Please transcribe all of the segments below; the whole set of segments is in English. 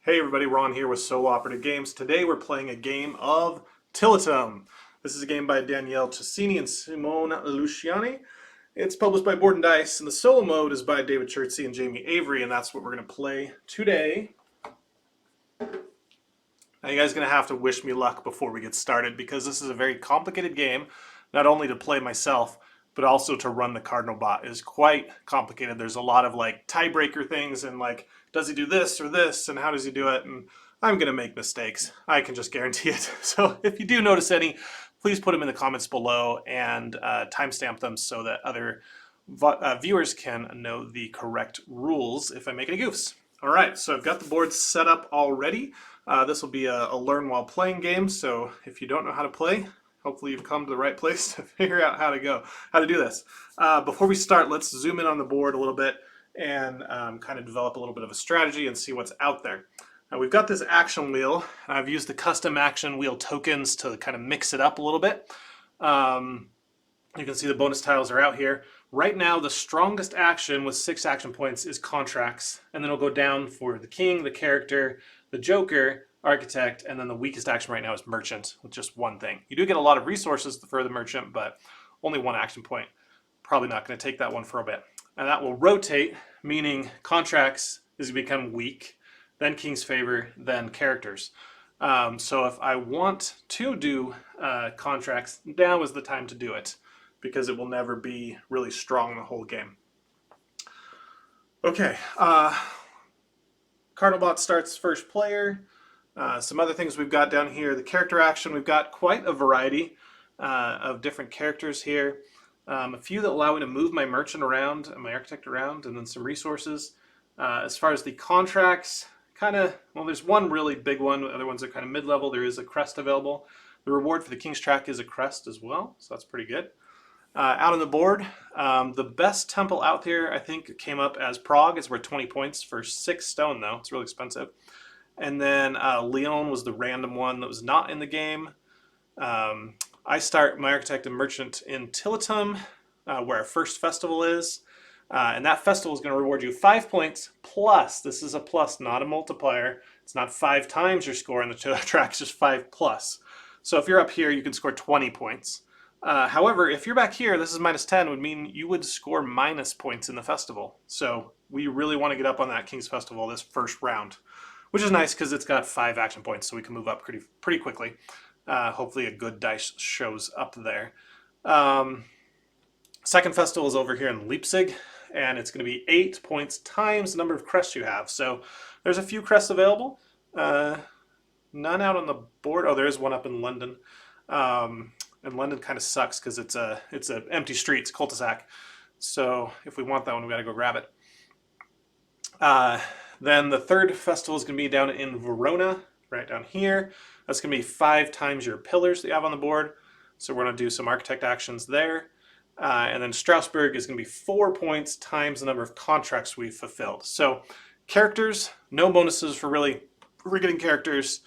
Hey everybody, Ron here with Solo Operative Games. Today we're playing a game of Tiletum. This is a game by Daniele Tascini and Simone Luciani. It's published by Board and Dice, and the solo mode is by David Chertsey and Jamie Avery, and that's what we're going to play today. Now you guys are going to have to wish me luck before we get started, because this is a very complicated game, not only to play myself, but also to run the Cardinal bot. It is quite complicated. There's a lot of like tiebreaker things and like, does he do this or this, and how does he do it? And I'm going to make mistakes. I can just guarantee it. So if you do notice any, please put them in the comments below and timestamp them so that other viewers can know the correct rules if I make any goofs. All right, so I've got the board set up already. This will be a learn while playing game, so if you don't know how to play, hopefully you've come to the right place to figure out how to do this. Before we start, let's zoom in on the board a little bit and kind of develop a little bit of a strategy and see what's out there. Now we've got this action wheel. I've used the custom action wheel tokens to kind of mix it up a little bit. You can see the bonus tiles are out here. Right now, the strongest action with 6 action points is contracts, and then it'll go down for the king, the character, the joker, architect, and then the weakest action right now is merchant with just one thing. You do get a lot of resources for the merchant, but only 1 action point. Probably not going to take that one for a bit. And that will rotate, meaning contracts is going to become weak, then king's favor, then characters. So if I want to do contracts, now is the time to do it, because it will never be really strong the whole game. Okay, Cardinal bot starts first player. Some other things we've got down here, the character action, we've got quite a variety of different characters here. A few that allow me to move my merchant around and my architect around, and then some resources. As far as the contracts, well, there's one really big one, the other ones are kind of mid-level. There is a crest available. The reward for the king's track is a crest as well, so that's pretty good. Out on the board, the best temple out there, I think, came up as Prague. It's worth 20 points for 6 stone, though. It's really expensive. And then Lyon was the random one that was not in the game. I start my architect and merchant in Tiletum, where our first festival is. And that festival is going to reward you 5 points plus. This is a plus, not a multiplier. It's not 5 times your score on the track, it's just 5 plus. So if you're up here, you can score 20 points. However, if you're back here, this is minus 10, would mean you would score minus points in the festival. So we really want to get up on that King's Festival this first round, which is nice because it's got 5 action points, so we can move up pretty quickly. Hopefully a good dice shows up there. Second festival is over here in Leipzig, and it's going to be 8 points times the number of crests you have. So there's a few crests available. None out on the board. Oh, there is one up in London. And London kind of sucks because it's a empty street, it's a cul-de-sac. So if we want that one, we got to go grab it. Then the third festival is going to be down in Verona, right down here. That's going to be 5 times your pillars that you have on the board. So we're going to do some architect actions there. And then Strasbourg is going to be 4 points times the number of contracts we've fulfilled. So characters, no bonuses for getting characters,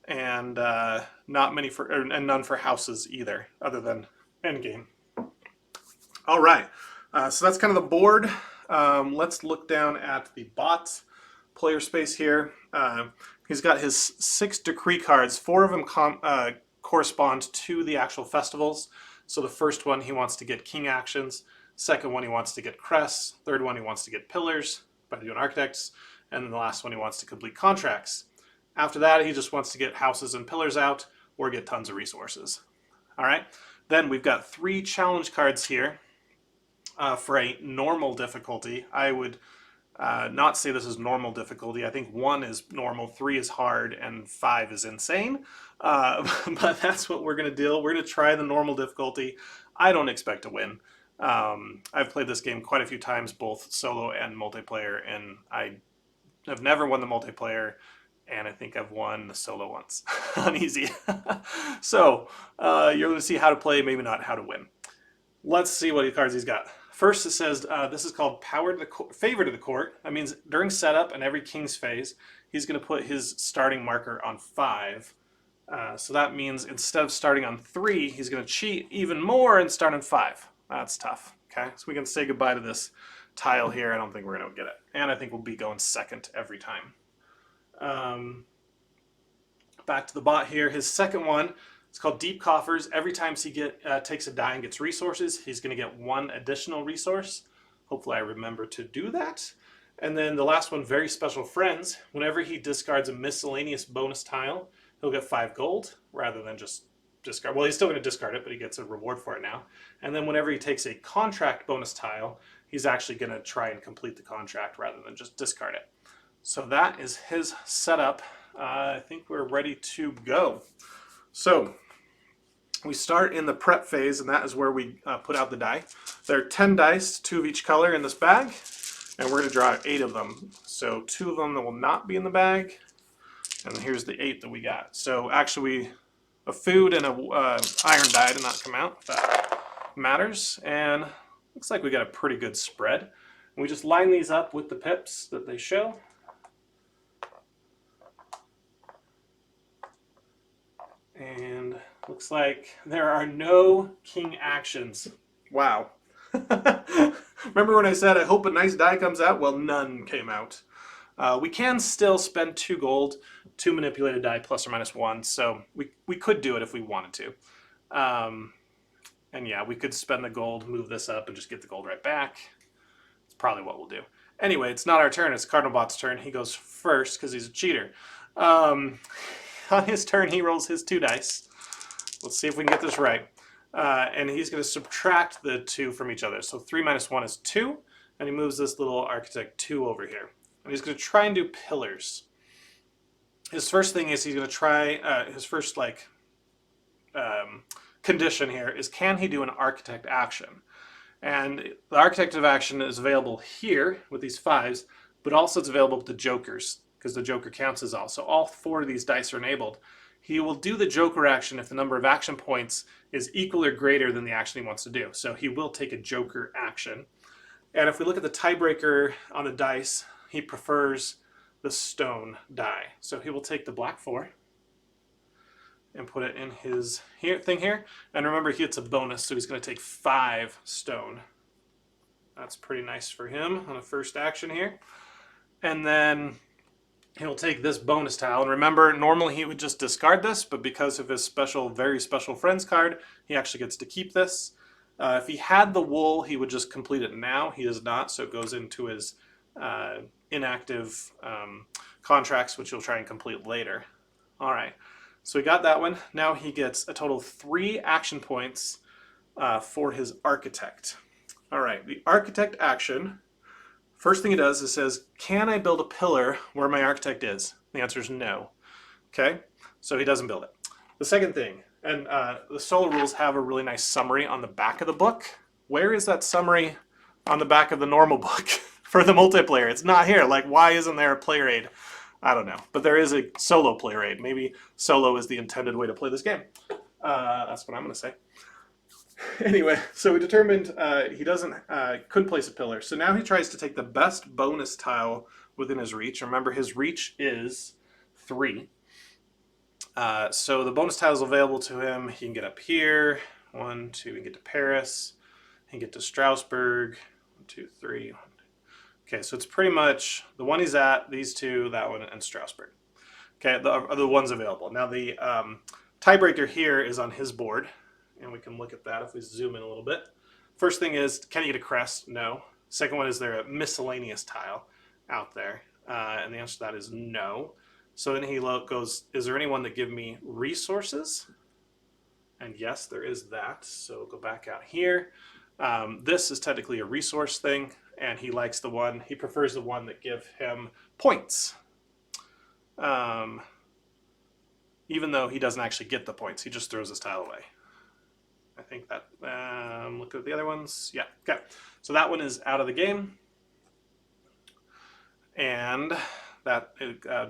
and not many and none for houses either, other than endgame. All right, so that's kind of the board. Let's look down at the bot player space here. He's got his 6 decree cards. 4 of them correspond to the actual festivals. So the first one, he wants to get king actions. Second one, he wants to get crests. Third one, he wants to get pillars by doing architects. And then the last one, he wants to complete contracts. After that, he just wants to get houses and pillars out or get tons of resources. All right. Then we've got 3 challenge cards here for a normal difficulty. I would not say this is normal difficulty. I think 1 is normal, 3 is hard, and 5 is insane. But that's what we're going to do. We're going to try the normal difficulty. I don't expect to win. I've played this game quite a few times, both solo and multiplayer, and I have never won the multiplayer. And I think I've won the solo once on easy. So you're going to see how to play, maybe not how to win. Let's see what cards he's got. First, it says this is called Favor to the Court. That means during setup and every king's phase, he's going to put his starting marker on 5. So that means instead of starting on 3, he's going to cheat even more and start on 5. That's tough. Okay, so we can say goodbye to this tile here. I don't think we're going to get it. And I think we'll be going second every time. Um, Back to the bot here. His second one, it's called Deep Coffers. Every time he takes a die and gets resources, he's going to get one additional resource. Hopefully I remember to do that. And then the last one, Very Special Friends. Whenever he discards a miscellaneous bonus tile, he'll get 5 gold rather than just discard. Well, he's still going to discard it, but he gets a reward for it now. And then whenever he takes a contract bonus tile, he's actually going to try and complete the contract rather than just discard it. So that is his setup. I think we're ready to go. So we start in the prep phase, and that is where we put out the die. There are 10 dice, 2 of each color in this bag, and we're going to draw 8 of them. So 2 of them that will not be in the bag, and here's the 8 that we got. So actually, a food and a iron die did not come out, if that matters. And looks like we got a pretty good spread. And we just line these up with the pips that they show. And looks like there are no king actions. Wow. Remember when I said I hope a nice die comes out? Well, none came out. We can still spend 2 gold to manipulate a die plus or minus 1, so we could do it if we wanted to. And yeah, we could spend the gold, move this up, and just get the gold right back. It's probably what we'll do. Anyway, it's not our turn, it's Cardinalbot's turn. He goes first because he's a cheater. On his turn, he rolls his 2 dice. Let's see if we can get this right. And he's going to subtract the 2 from each other. So 3 minus 1 is 2, and he moves this little architect 2 over here. And he's going to try and do pillars. His first thing is he's going to try, his first condition here is, can he do an architect action? And the architect of action is available here with these 5s, but also it's available with the jokers, because the joker counts as all. So all 4 of these dice are enabled. He will do the joker action if the number of action points is equal or greater than the action he wants to do. So he will take a joker action. And if we look at the tiebreaker on the dice, he prefers the stone die. So he will take the black 4 and put it in his thing here. And remember, he gets a bonus, so he's going to take 5 stone. That's pretty nice for him on a first action here. And then he'll take this bonus tile. And remember, normally he would just discard this, but because of his special, very special friends card, he actually gets to keep this. If he had the wool, he would just complete it now. He does not, so it goes into his inactive contracts, which he'll try and complete later. All right, so we got that one. Now he gets a total of 3 action points for his architect. All right, the architect action, first thing he does is says, can I build a pillar where my architect is? The answer is no. Okay, so he doesn't build it. The second thing, and the solo rules have a really nice summary on the back of the book. Where is that summary on the back of the normal book for the multiplayer? It's not here. Like, why isn't there a player aid? I don't know. But there is a solo player aid. Maybe solo is the intended way to play this game. That's what I'm going to say. Anyway, so we determined he couldn't place a pillar. So now he tries to take the best bonus tile within his reach. Remember, his reach is 3. So the bonus tile is available to him. He can get up here. 1, 2, he can get to Paris. He can get to Strasbourg. 1, 2, 3. Okay, so it's pretty much the one he's at, these 2, that one, and Strasbourg. Okay, are the ones available. Now the tiebreaker here is on his board, and we can look at that if we zoom in a little bit. First thing is, can you get a crest? No. Second one, is there a miscellaneous tile out there? And the answer to that is no. So then he goes, is there anyone that give me resources? And yes, there is that. So go back out here. This is technically a resource thing, and he prefers the one that give him points. Even though he doesn't actually get the points, he just throws his tile away. I think that, look at the other ones. Yeah, okay. So that one is out of the game. And that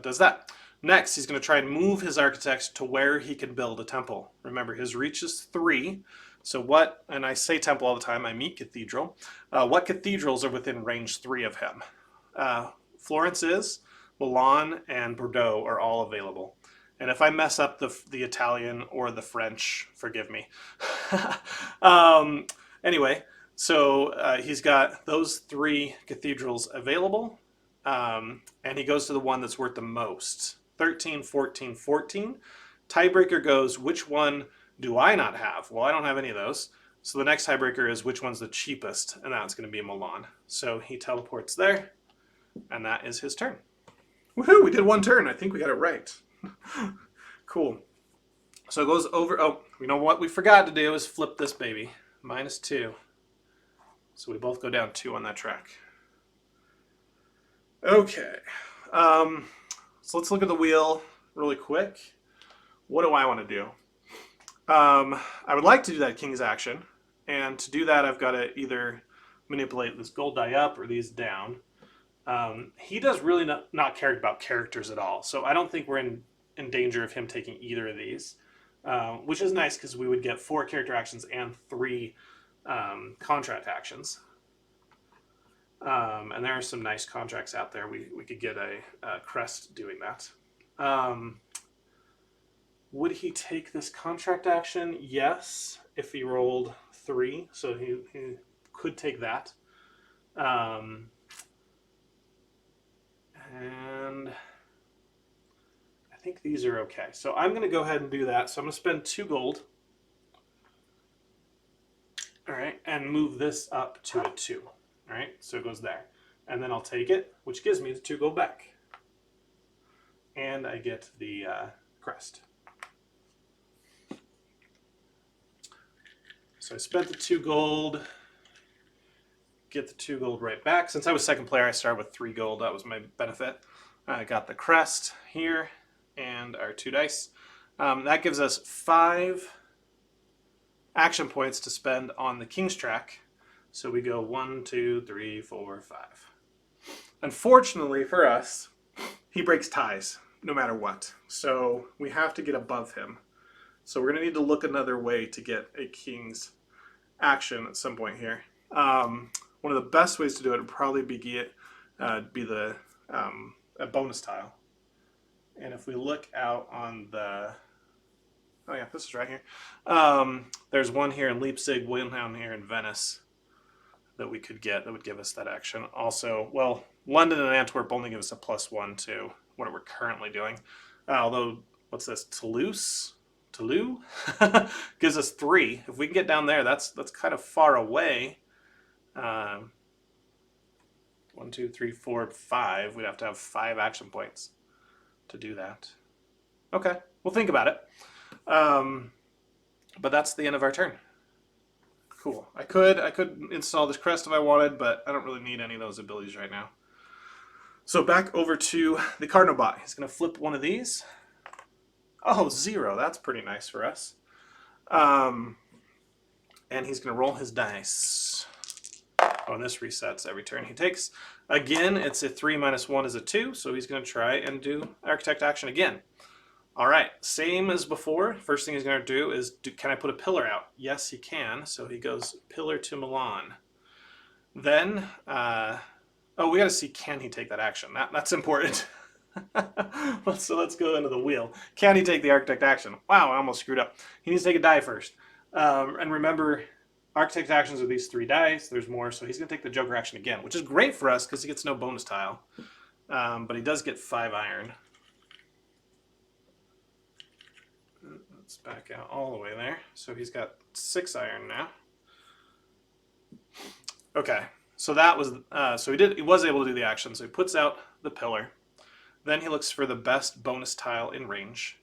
does that. Next, he's going to try and move his architects to where he can build a temple. Remember, his reach is 3. So what, and I say temple all the time, I mean cathedral. What cathedrals are within range 3 of him? Florence is, Milan, and Bordeaux are all available. And if I mess up the Italian or the French, forgive me. Anyway, so he's got those 3 cathedrals available. and he goes to the one that's worth the most. 13, 14, 14. Tiebreaker goes, which one do I not have? Well, I don't have any of those. So the next tiebreaker is which one's the cheapest, and that's going to be Milan. So he teleports there, and that is his turn. Woohoo, we did one turn. I think we got it right. Cool. So it goes over. Oh, you know what we forgot to do is flip this baby. -2. So we both go down 2 on that track. Okay. So let's look at the wheel really quick. What do I want to do? I would like to do that king's action. And to do that, I've got to either manipulate this gold die up or these down. He does really not care about characters at all. So I don't think we're in danger of him taking either of these. Which is nice because we would get 4 character actions and 3 contract actions. And there are some nice contracts out there. We could get a crest doing that. Would he take this contract action? Yes, if he rolled 3. So he could take that. And I think these are okay. So I'm going to go ahead and do that. So I'm going to spend 2 gold. All right, and move this up to a 2. All right, so it goes there. And then I'll take it, which gives me the 2 gold back. And I get the crest. So I spent the 2 gold, get the 2 gold right back. Since I was second player, I started with 3 gold. That was my benefit. I got the crest here and our 2 dice. That gives us 5 action points to spend on the king's track. So we go 1, 2, 3, 4, 5. Unfortunately for us, he breaks ties no matter what. So we have to get above him. So we're going to need to look another way to get a king's action at some point here. One of the best ways to do it would probably be a bonus tile. And if we look out on the... Oh yeah, this is right here. There's one here in Leipzig, one down here in Venice that we could get that would give us that action. Also, well, London and Antwerp only give us a +1 to what we're currently doing. Although, what's this? Toulouse gives us 3. If we can get down there, that's kind of far away. 1, 2, 3, 4, 5. We'd have to have 5 action points to do that. Okay, we'll think about it. But that's the end of our turn. Cool. I could install this crest if I wanted, but I don't really need any of those abilities right now. So back over to the Cardinal bot. He's going to flip one of these. Oh, 0. That's pretty nice for us. And he's going to roll his dice. Oh, and this resets every turn he takes. Again, it's a 3 minus 1 is a 2, so he's going to try and do Architect action again. All right, same as before. First thing he's going to do is, can I put a pillar out? Yes, he can. So he goes pillar to Milan. Then, oh, we got to see, can he take that action? That's important. So let's go into the wheel. Can he take the Architect action? Wow, I almost screwed up. He needs to take a die first. And remember, Architect actions are these 3 dice. There's more, so he's going to take the Joker action again, which is great for us because he gets no bonus tile. But he does get 5 iron. Let's back out all the way there. So he's got 6 iron now. Okay, so that was so he was able to do the action. So he puts out the pillar. Then he looks for the best bonus tile in range.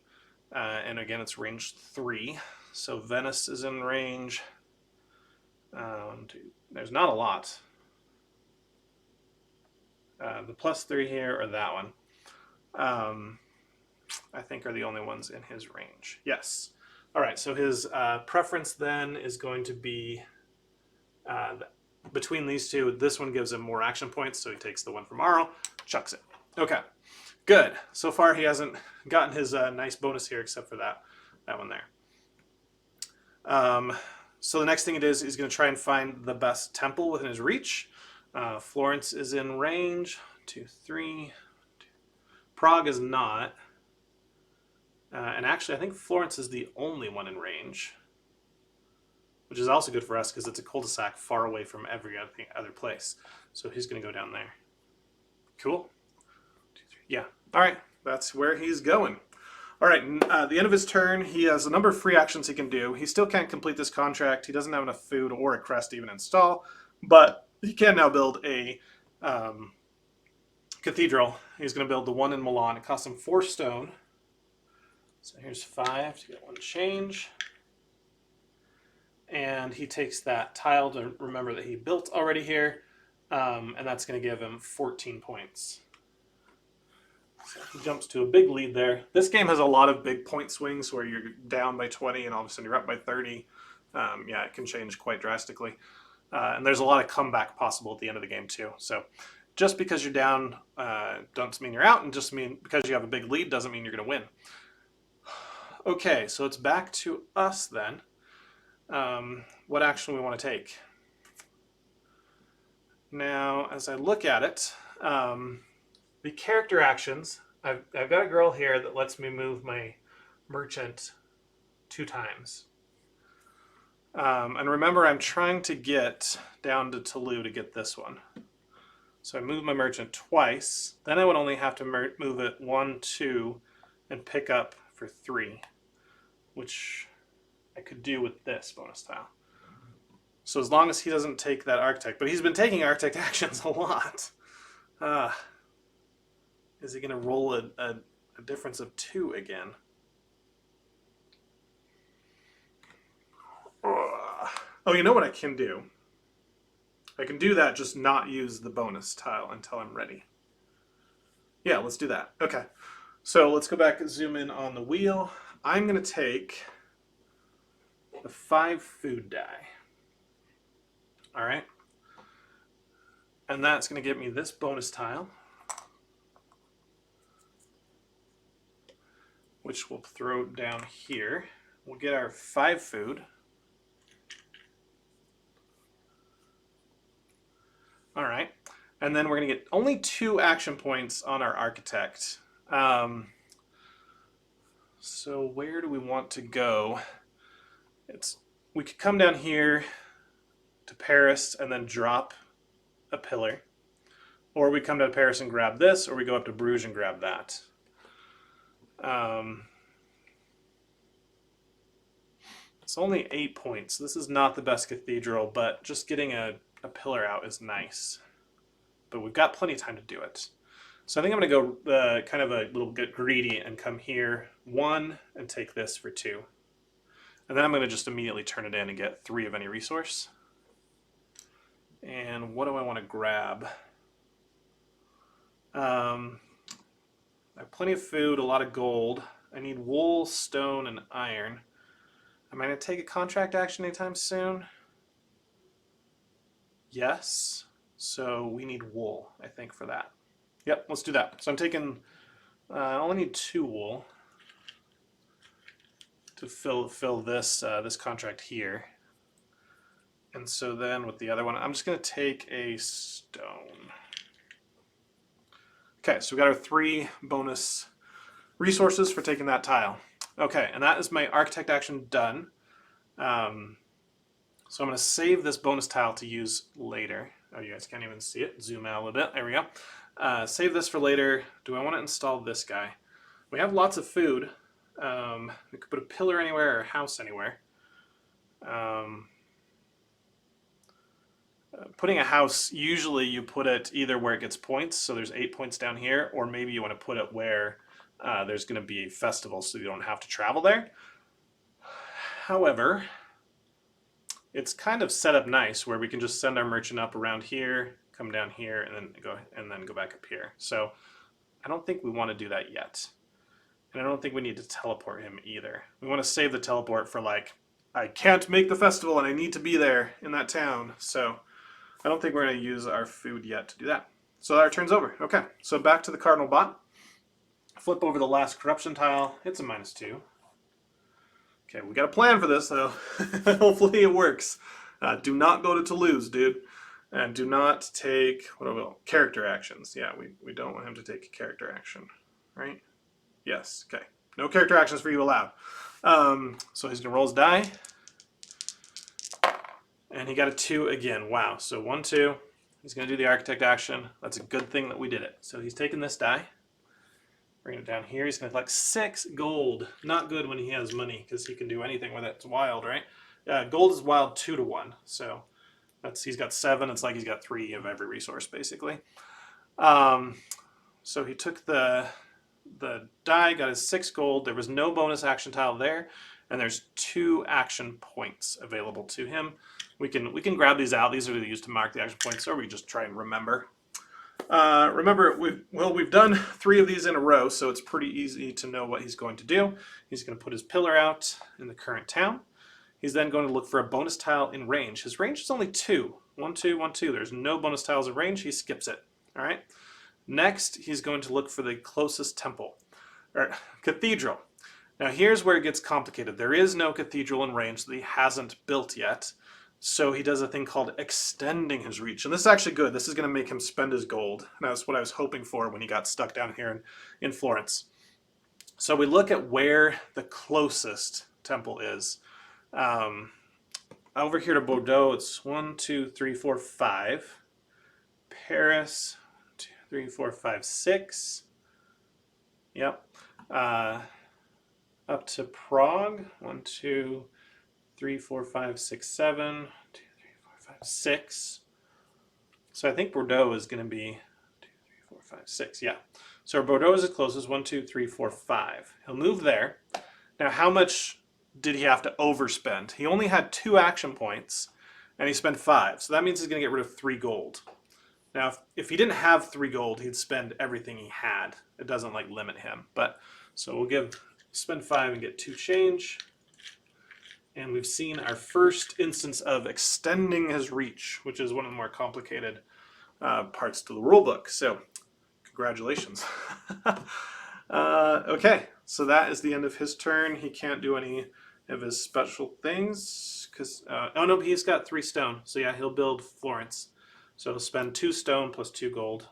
And again, it's range 3. So Venice is in range. There's not a lot. The +3 here or that one. I think are the only ones in his range. Yes. All right, so his preference then is going to be between these 2. This one gives him more action points, so he takes the one from Arl, chucks it. Okay, good. So far he hasn't gotten his nice bonus here except for that one there. So the next thing it is, he's going to try and find the best temple within his reach. Florence is in range. 2, 3. Prague is not. And actually, I think Florence is the only one in range, which is also good for us because it's a cul-de-sac far away from every other place. So he's going to go down there. Cool. Yeah. All right. That's where he's going. All right. At the end of his turn, he has a number of free actions he can do. He still can't complete this contract. He doesn't have enough food or a crest to even install, but he can now build a cathedral. He's going to build the one in Milan. It costs him 4 stone. So here's 5 to get 1 change. And he takes that tile to remember that he built already here, and that's going to give him 14 points. So he jumps to a big lead there. This game has a lot of big point swings where you're down by 20 and all of a sudden you're up by 30. Yeah, it can change quite drastically. And there's a lot of comeback possible at the end of the game too. So just because you're down doesn't mean you're out, and just mean because you have a big lead doesn't mean you're going to win. Okay, so it's back to us then. What action we want to take. Now, as I look at it, the character actions, I've got a girl here that lets me move my merchant 2 times. And remember, I'm trying to get down to Toulouse to get this one. So I move my merchant twice. Then I would only have to move it 1, 2, and pick up for 3, which I could do with this bonus tile. So as long as he doesn't take that architect, but he's been taking architect actions a lot. Is he going to roll a difference of 2 again? Oh, you know what I can do? I can do that, just not use the bonus tile until I'm ready. Yeah, let's do that. Okay. So let's go back and zoom in on the wheel. I'm going to take the 5 food die. All right. And that's going to give me this bonus tile, which we'll throw down here. We'll get our 5 food. All right. And then we're going to get only 2 action points on our architect. So where do we want to go? We could come down here to Paris and then drop a pillar. Or we come to Paris and grab this, or we go up to Bruges and grab that. It's only 8 points. This is not the best cathedral, but just getting a pillar out is nice. But we've got plenty of time to do it. So I think I'm going to go kind of a little bit greedy and come here 1 and take this for 2. And then I'm going to just immediately turn it in and get 3 of any resource. And what do I want to grab? I have plenty of food, a lot of gold. I need wool, stone, and iron. Am I going to take a contract action anytime soon? Yes. So we need wool, I think, for that. Yep, let's do that. So I'm taking, I only need 2 wool to fill this this contract here. And so then with the other one, I'm just going to take a stone. Okay, so we got our 3 bonus resources for taking that tile. Okay, and that is my architect action done. So I'm going to save this bonus tile to use later. Oh, you guys can't even see it. Zoom out a little bit. There we go. Save this for later. Do I want to install this guy? We have lots of food. We could put a pillar anywhere or a house anywhere. Putting a house, usually you put it either where it gets points, so there's 8 points down here, or maybe you want to put it where there's going to be a festival so you don't have to travel there. However, it's kind of set up nice where we can just send our merchant up around here, come down here, and then go back up here. So I don't think we want to do that yet. And I don't think we need to teleport him either. We want to save the teleport for like, I can't make the festival and I need to be there in that town. So I don't think we're going to use our food yet to do that. So our turn's over. Okay, so back to the Cardinal bot. Flip over the last corruption tile. It's a -2. Okay, we got a plan for this though. Hopefully it works. Do not go to Toulouse, dude. And do not take, character actions. Yeah, we don't want him to take a character action, right? Yes, okay. No character actions for you allowed. So he's gonna roll his die. And he got a 2 again. Wow, so 1, 2, He's going to do the architect action. That's a good thing that we did it. So he's taking this die, bring it down here. He's going to collect 6 gold. Not good when he has money because he can do anything with it. It's wild, right? Gold is wild 2 to 1. So he's got 7. It's like he's got 3 of every resource basically. So he took the die, got his 6 gold. There was no bonus action tile there, and there's 2 action points available to him. We can grab these out. These are used to mark the action points, or we just try and remember. Remember, we've done 3 of these in a row, so it's pretty easy to know what he's going to do. He's going to put his pillar out in the current town. He's then going to look for a bonus tile in range. His range is only 2. 1, 2, 1, 2. There's no bonus tiles in range. He skips it. All right. Next, he's going to look for the closest temple, or cathedral. Now here's where it gets complicated. There is no cathedral in range that he hasn't built yet. So he does a thing called extending his reach. And this is actually good. This is going to make him spend his gold. And that's what I was hoping for when he got stuck down here in Florence. So we look at where the closest temple is. Over here to Bordeaux, it's 1, 2, 3, 4, 5. Paris, 2, 3, 4, 5, 6. Yep. Up to Prague, 1, 2, 3, 4, 5, 6, 7. 2, 3, 4, 5, 6. So I think Bordeaux is going to be 2, 3, 4, 5, 6. Yeah. So Bordeaux is the closest. 1, 2, 3, 4, 5. He'll move there. Now, how much did he have to overspend? He only had 2 action points, and he spent 5. So that means he's going to get rid of 3 gold. Now, if he didn't have 3 gold, he'd spend everything he had. It doesn't like limit him. But so we'll spend 5 and get 2 change. And we've seen our first instance of extending his reach, which is one of the more complicated parts to the rulebook. So, congratulations. Okay, so that is the end of his turn. He can't do any of his special things because oh no, he's got 3 stone. So yeah, he'll build Florence. So he'll spend 2 stone plus 2 gold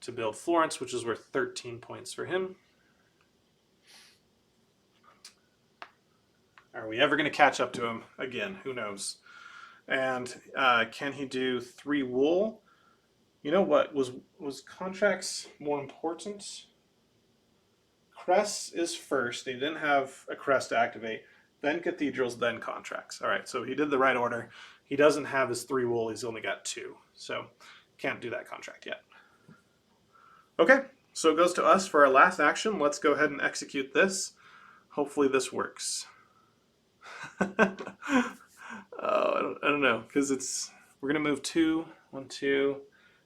to build Florence, which is worth 13 points for him. Are we ever going to catch up to him again? Who knows? And can he do 3 wool? You know what? Was contracts more important? Crests is first. He didn't have a crest to activate. Then cathedrals, then contracts. All right, so he did the right order. He doesn't have his 3 wool. He's only got 2. So can't do that contract yet. Okay, so it goes to us for our last action. Let's go ahead and execute this. Hopefully this works. Oh, I don't know, because we're gonna move 2, 1, 2,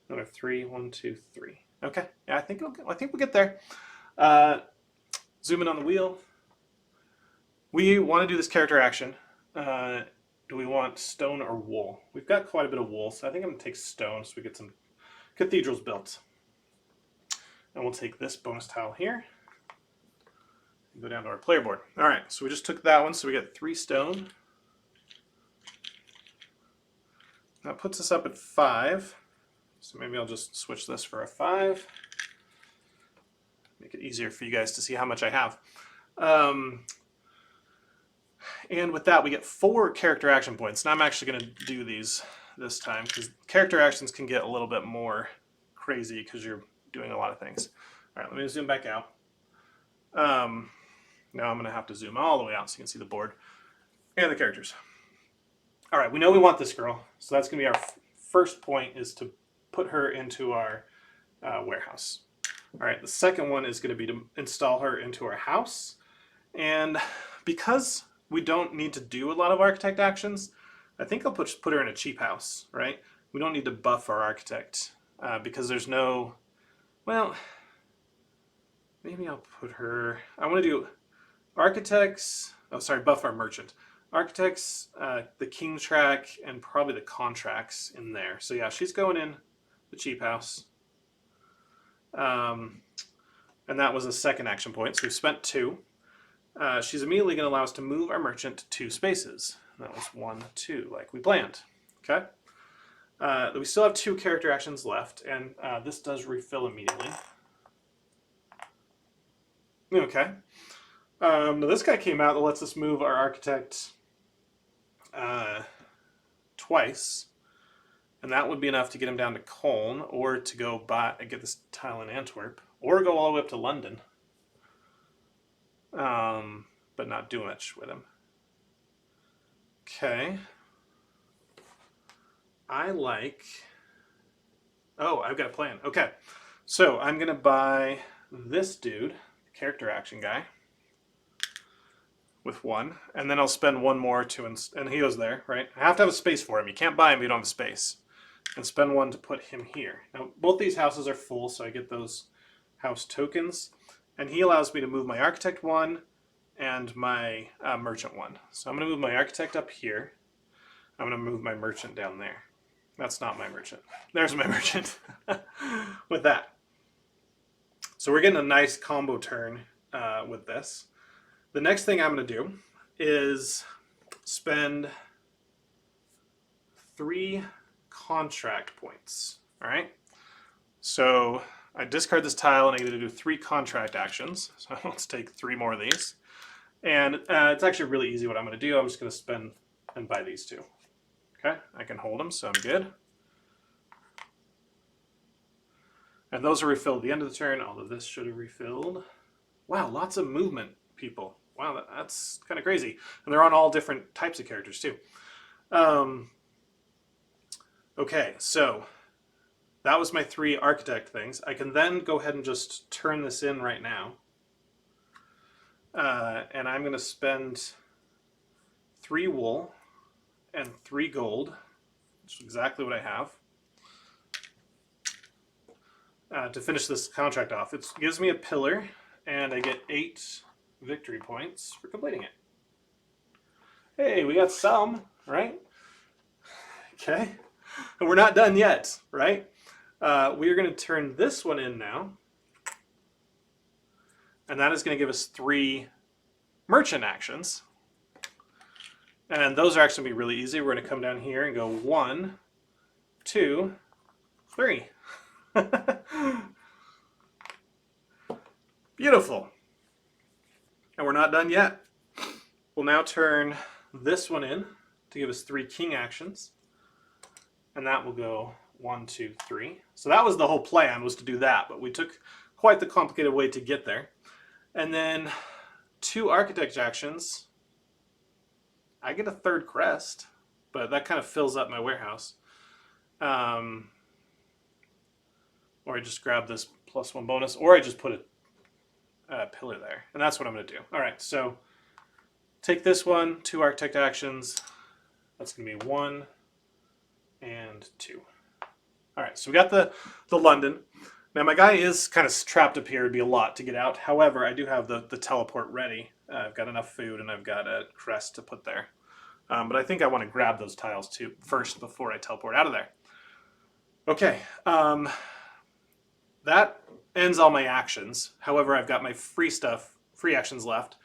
another 3, 1, 2, 3. Okay, yeah, I think we'll get there. Zoom in on the wheel. We want to do this character action. Do we want stone or wool? We've got quite a bit of wool, so I think I'm gonna take stone so we get some cathedrals built. And we'll take this bonus tile here. Go down to our player board. All right, so we just took that one, so we got 3 stone. That puts us up at 5. So maybe I'll just switch this for a 5. Make it easier for you guys to see how much I have. And with that, we get 4 character action points. And I'm actually going to do these this time because character actions can get a little bit more crazy because you're doing a lot of things. All right, let me zoom back out. Now I'm going to have to zoom all the way out so you can see the board and the characters. All right, we know we want this girl, so that's going to be our first point, is to put her into our warehouse. All right, the second one is going to be to install her into our house. And because we don't need to do a lot of architect actions, I think I'll put her in a cheap house, right? We don't need to buff our architect because there's no, well, maybe I'll put her, I want to do architects, oh sorry, buff our merchant. Architects, the king track, and probably the contracts in there. So yeah, she's going in the cheap house. And that was a second action point, so we spent 2. She's immediately going to allow us to move our merchant 2 spaces. That was 1, 2, like we planned. Okay. We still have 2 character actions left, and this does refill immediately. Okay. Now this guy came out that lets us move our architect twice. And that would be enough to get him down to Cologne, or to go get this tile in Antwerp, or go all the way up to London. But not do much with him. Okay. Oh, I've got a plan. Okay. So I'm going to buy this dude, character action guy, with 1, and then I'll spend 1 more and he goes there, right? I have to have a space for him. You can't buy him if you don't have space. And spend 1 to put him here. Now, both these houses are full, so I get those house tokens. And he allows me to move my architect 1 and my merchant 1. So I'm going to move my architect up here. I'm going to move my merchant down there. That's not my merchant. There's my merchant with that. So we're getting a nice combo turn with this. The next thing I'm going to do is spend 3 contract points. All right. So I discard this tile and I get to do 3 contract actions. So let's take 3 more of these. And it's actually really easy what I'm going to do. I'm just going to spend and buy these 2. Okay. I can hold them, so I'm good. And those are refilled at the end of the turn. All of this should have refilled. Wow, lots of movement, people. Wow, that's kind of crazy. And they're on all different types of characters, too. Okay, so that was my 3 architect things. I can then go ahead and just turn this in right now. And I'm going to spend 3 wool and 3 gold, which is exactly what I have, to finish this contract off. It gives me a pillar, and I get 8 victory points for completing it. Hey, we got some, right? Okay. And we're not done yet, right? We are going to turn this one in now. And that is going to give us 3 merchant actions. And those are actually going to be really easy. We're going to come down here and go 1, 2, 3. Beautiful. And we're not done yet. We'll now turn this one in to give us 3 king actions. And that will go 1, 2, 3. So that was the whole plan, was to do that. But we took quite the complicated way to get there. And then 2 architect actions. I get a 3rd crest, but that kind of fills up my warehouse. Or I just grab this +1 bonus, or I just put a pillar there. And that's what I'm going to do. All right, so take this one, 2 architect actions. That's going to be 1 and 2. All right, so we got the London. Now my guy is kind of trapped up here. It'd be a lot to get out. However, I do have the teleport ready. I've got enough food and I've got a crest to put there. But I think I want to grab those tiles too first before I teleport out of there. Okay, that ends all my actions. However, I've got my free actions left.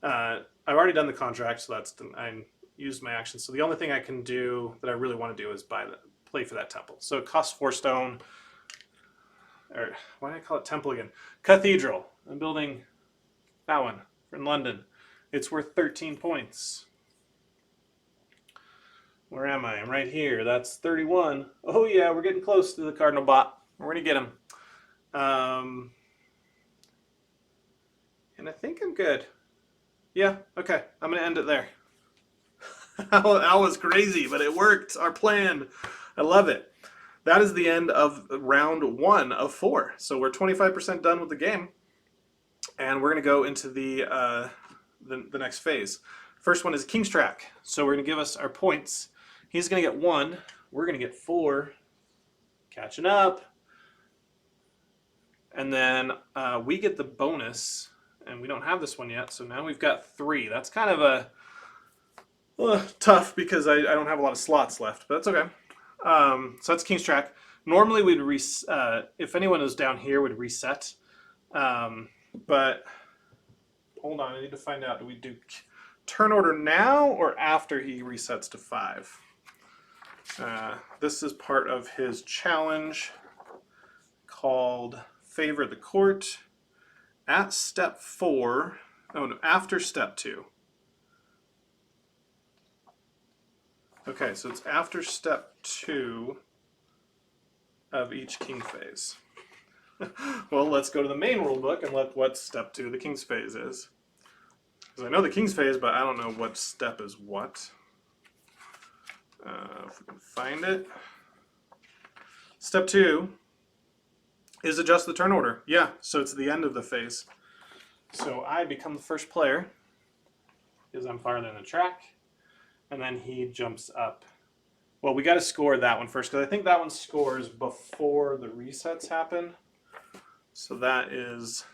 I've already done the contract, so I used my actions. So the only thing I can do that I really want to do is play for that temple. So it costs 4 stone. Or why did I call it temple again? Cathedral. I'm building that one in London. It's worth 13 points. Where am I? I'm right here. That's 31. Oh yeah, we're getting close to the Cardinal bot. We're going to get him. And I think I'm good. Yeah, okay. I'm going to end it there. That was crazy, but it worked. Our plan. I love it. That is the end of round 1 of 4. So we're 25% done with the game. And we're going to go into the next phase. First one is King's Track. So we're going to give us our points. He's going to get 1. We're going to get 4. Catching up. And then we get the bonus. And we don't have this one yet. So now we've got 3. That's kind of tough because I don't have a lot of slots left. But that's okay. So that's King's Track. Normally we'd if anyone is down here, would reset. But hold on, I need to find out. Do we do turn order now or after he resets to 5? This is part of his challenge called Favor the Court at step 4. Oh no, after step 2. Okay, so it's after step 2. of each king phase. Well, let's go to the main rule book and look what step 2 of the king's phase is. Because I know the king's phase, but I don't know what step is what. If we can find it. Step 2 is adjust the turn order. Yeah, so it's the end of the phase. So I become the first player because I'm farther in the track, and then he jumps up. Well, we got to score that one first because I think that one scores before the resets happen. So that is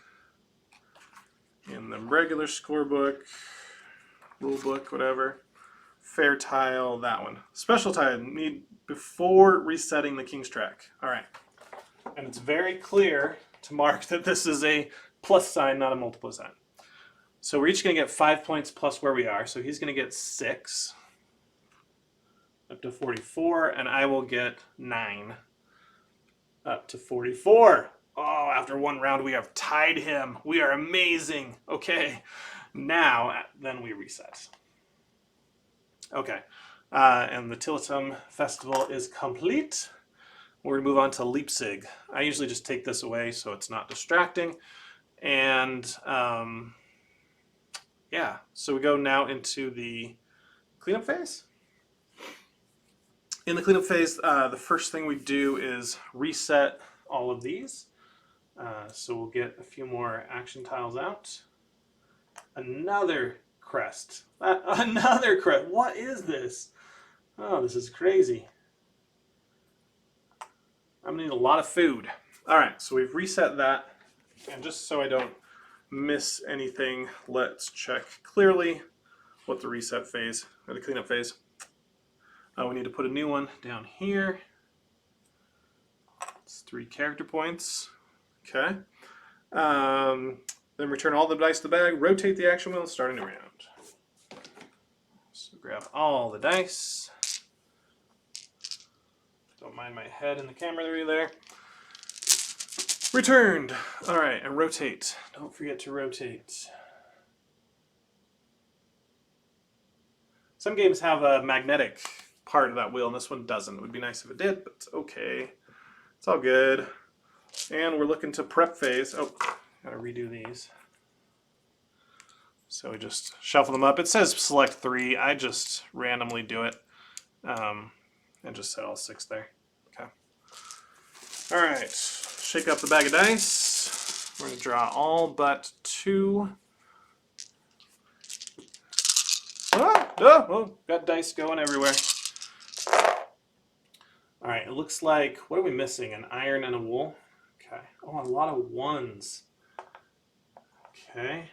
in the regular scorebook, rule book, whatever. Fair tile, that one. Special tile, need before resetting the king's track. All right. And it's very clear to mark that this is a plus sign, not a multiple sign. So we're each going to get 5 points plus where we are. So he's going to get 6 up to 44, and I will get 9 up to 44. Oh, after one round, we have tied him. We are amazing. Okay, now then we reset. Okay, and the Tiletum festival is complete. We're gonna move on to Leipzig. I usually just take this away so it's not distracting. And yeah, so we go now into the cleanup phase. In the cleanup phase, the first thing we do is reset all of these. So we'll get a few more action tiles out. Another crest. Another crest. What is this? Oh, this is crazy. I'm gonna need a lot of food. All right, so we've reset that. And just so I don't miss anything, let's check clearly what the reset phase, or the cleanup phase. We need to put a new one down here. It's 3 character points. Okay. Then return all the dice to the bag, rotate the action wheel, and start a new round. So grab all the dice. Don't mind my head in the camera there. Returned. All right, and rotate. Don't forget to rotate. Some games have a magnetic part of that wheel, and this one doesn't. It would be nice if it did, but it's okay. It's all good. And we're looking to prep phase. Oh, gotta redo these. So we just shuffle them up. It says select 3. I just randomly do it and just set all 6 there. Okay. All right. Shake up the bag of dice. We're gonna draw all but 2. Oh, got dice going everywhere. All right, it looks like, what are we missing? An iron and a wool? Okay. Oh, a lot of 1s. Okay.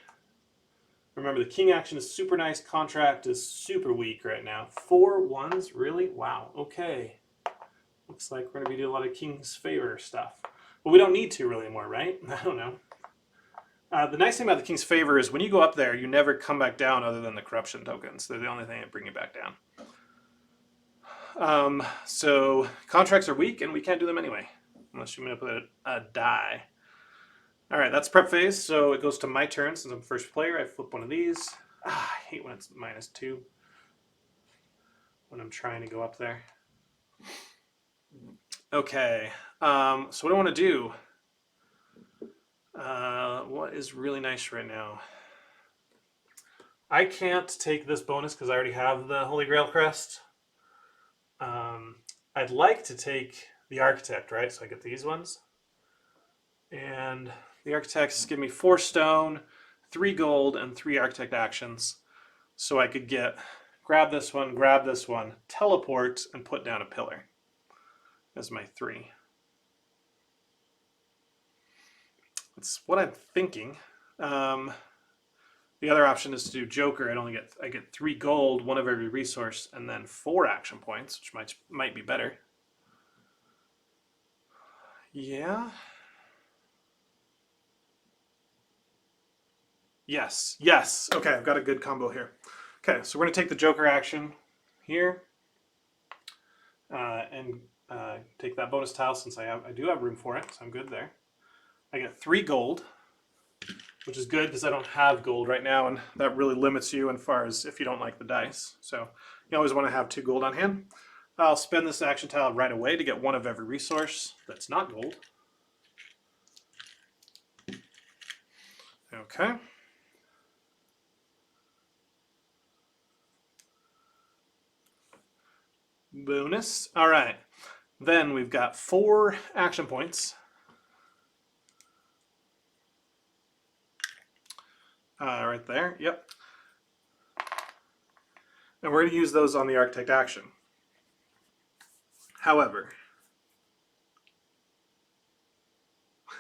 Remember, the king action is super nice. Contract is super weak right now. 4 1s? Really? Wow. Okay. Looks like we're going to be doing a lot of king's favor stuff. But we don't need to really anymore, right? I don't know. The nice thing about the king's favor is when you go up there, you never come back down other than the corruption tokens. They're the only thing that bring you back down. So contracts are weak, and we can't do them anyway, unless you manipulate a die. All right, that's prep phase, so it goes to my turn. Since I'm first player, I flip one of these. I hate when it's -2 when I'm trying to go up there. Okay, so what I want to do, what is really nice right now? I can't take this bonus because I already have the Holy Grail crest. I'd like to take the Architect, right? So I get these ones. And the Architects give me 4 stone, 3 gold, and 3 Architect actions. So I could grab this one, teleport, and put down a pillar as my 3. That's what I'm thinking. The other option is to do Joker. I get 3 gold, 1 of every resource, and then 4 action points, which might be better. Yeah. Yes. Okay, I've got a good combo here. Okay, so we're gonna take the Joker action here, and take that bonus tile since I do have room for it, so I'm good there. I get 3 gold, which is good because I don't have gold right now, and that really limits you as far as if you don't like the dice. So you always want to have 2 gold on hand. I'll spend this action tile right away to get one of every resource that's not gold. Okay. Bonus. All right. Then we've got 4 action points. Right there. Yep. And we're going to use those on the architect action. However,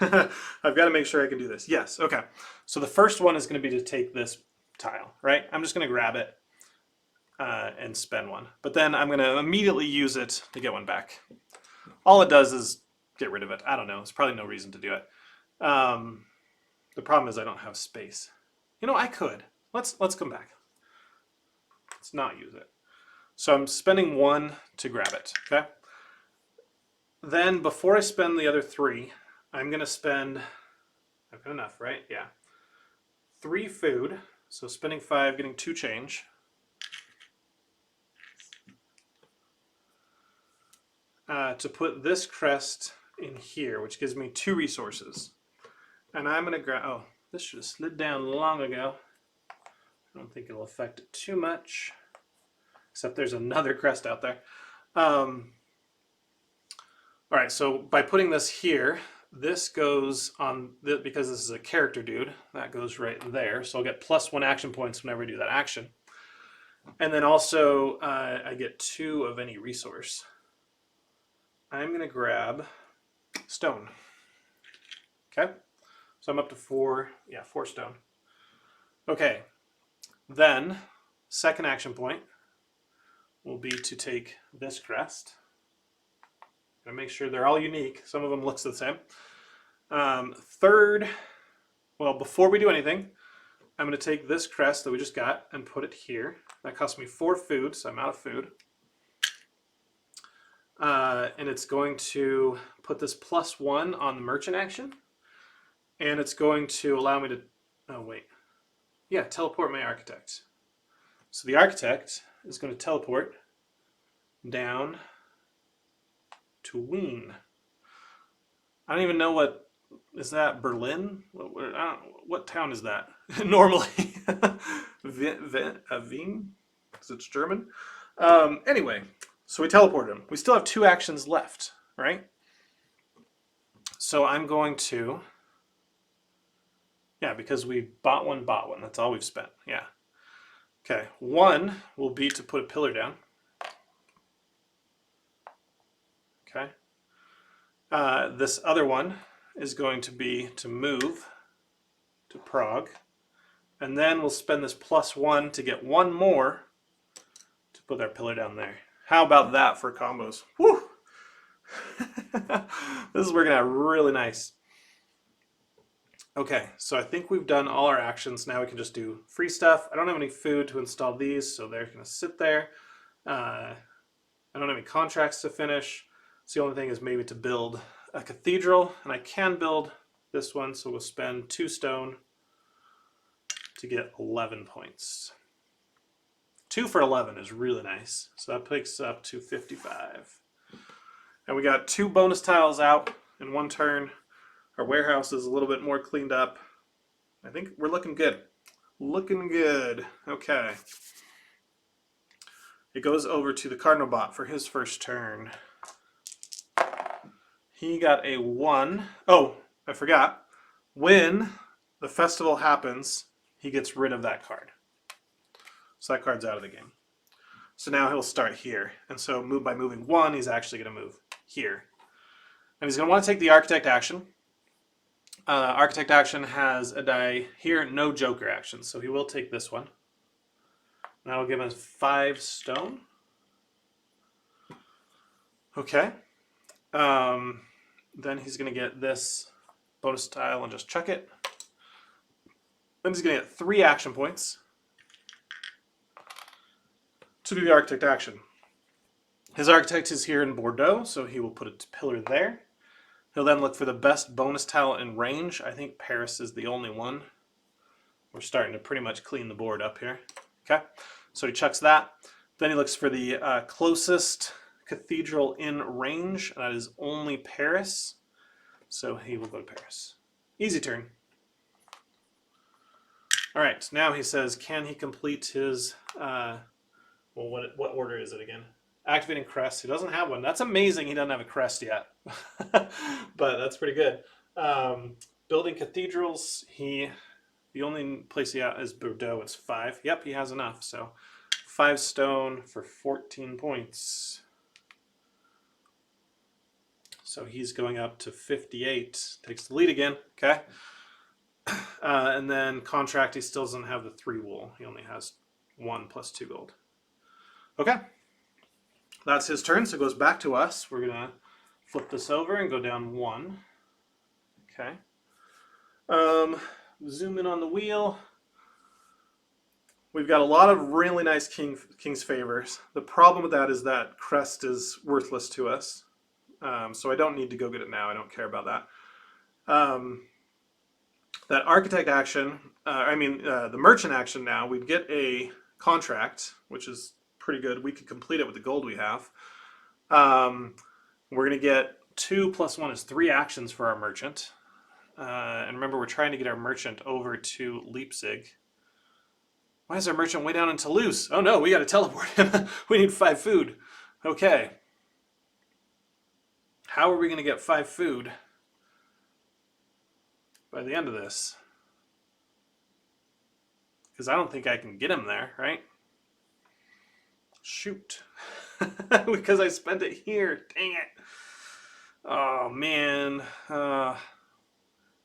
I've got to make sure I can do this. Yes. Okay. So the first one is going to be to take this tile, right? I'm just going to grab it and spend one. But then I'm going to immediately use it to get one back. All it does is get rid of it. I don't know. There's probably no reason to do it. The problem is I don't have space. You know, I could. Let's come back. Let's not use it. So I'm spending 1 to grab it, okay? Then before I spend the other 3, I'm going to spend, I've got enough, right? Yeah. 3 food, so spending 5, getting 2 change. To put this crest in here, which gives me 2 resources. And I'm going to grab, oh, this should have slid down long ago. I don't think it'll affect it too much, except there's another crest out there. All right, so by putting this here, this goes on, because this is a character dude, that goes right there. So I'll get +1 action points whenever I do that action. And then also I get 2 of any resource. I'm going to grab stone. Okay, so I'm up to 4, yeah, 4 stone. Okay, then second action point will be to take this crest. Gotta make sure they're all unique. Some of them looks the same. Third, well, before we do anything, I'm going to take this crest that we just got and put it here. That cost me 4 food, so I'm out of food. And it's going to put this +1 on the merchant action. And it's going to allow me to, oh wait, yeah, teleport my architect. So the architect is going to teleport down to Wien. I don't even know what, is that Berlin? What town is that? Normally, Wien, because it's German. Anyway, so we teleported him. We still have 2 actions left, right? So I'm going to, yeah, because we bought one. That's all we've spent, yeah. Okay, 1 will be to put a pillar down. Okay. This other one is going to be to move to Prague. And then we'll spend this +1 to get 1 more to put our pillar down there. How about that for combos? Woo! This is working out really nice. Okay, so I think we've done all our actions. Now we can just do free stuff. I don't have any food to install these, so they're going to sit there. I don't have any contracts to finish. So the only thing is maybe to build a cathedral, and I can build this one, so we'll spend 2 stone to get 11 points. 2 for 11 is really nice, so that picks up to 55. And we got 2 bonus tiles out in 1 turn. Our warehouse is a little bit more cleaned up. I think we're looking good. Looking good. Okay. It goes over to the Cardinal Bot for his first turn. He got a 1. Oh, I forgot. When the festival happens, he gets rid of that card. So that card's out of the game. So now he'll start here. And so by moving 1, he's actually going to move here. And he's going to want to take the architect action. Architect action has a die here, no joker action. So he will take this one. That'll give us 5 stone. Okay. Then he's going to get this bonus tile and just chuck it. Then he's going to get 3 action points to do the architect action. His architect is here in Bordeaux, so he will put a pillar there. He'll then look for the best bonus tile in range. I think Paris is the only one. We're starting to pretty much clean the board up here. Okay, so he chucks that. Then he looks for the closest cathedral in range. That is only Paris. So he will go to Paris. Easy turn. All right, now he says, can he complete his, well, what order is it again? Activating crest. He doesn't have one. That's amazing he doesn't have a crest yet. But that's pretty good. Building cathedrals, the only place he has is Bordeaux. It's 5. Yep, he has enough. So 5 stone for 14 points. So he's going up to 58. Takes the lead again. Okay. And then contract, he still doesn't have the 3 wool. He only has 1 plus 2 gold. Okay. That's his turn, so it goes back to us. We're going to flip this over and go down 1. Okay. Zoom in on the wheel. We've got a lot of really nice king's favors. The problem with that is that crest is worthless to us. So I don't need to go get it now. I don't care about that. That architect action, the merchant action now, we'd get a contract, which is pretty good. We could complete it with the gold we have. We're going to get 2 plus 1 is 3 actions for our merchant. And remember, we're trying to get our merchant over to Leipzig. Why is our merchant way down in Toulouse? Oh no, we got to teleport him. We need 5 food. Okay. How are we going to get 5 food by the end of this? Because I don't think I can get him there, right? Shoot. Because I spent it here. Dang it. Oh, man.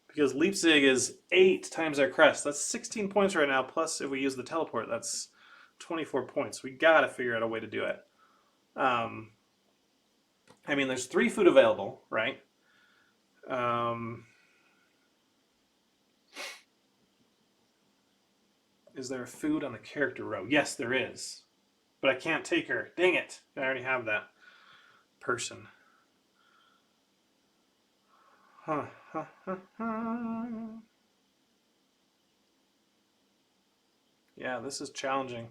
Because Leipzig is 8 times our crest. That's 16 points right now. Plus, if we use the teleport, that's 24 points. We got to figure out a way to do it. There's 3 food available, right? Is there a food on the character row? Yes, there is. But I can't take her. Dang it. I already have that person. Yeah, this is challenging.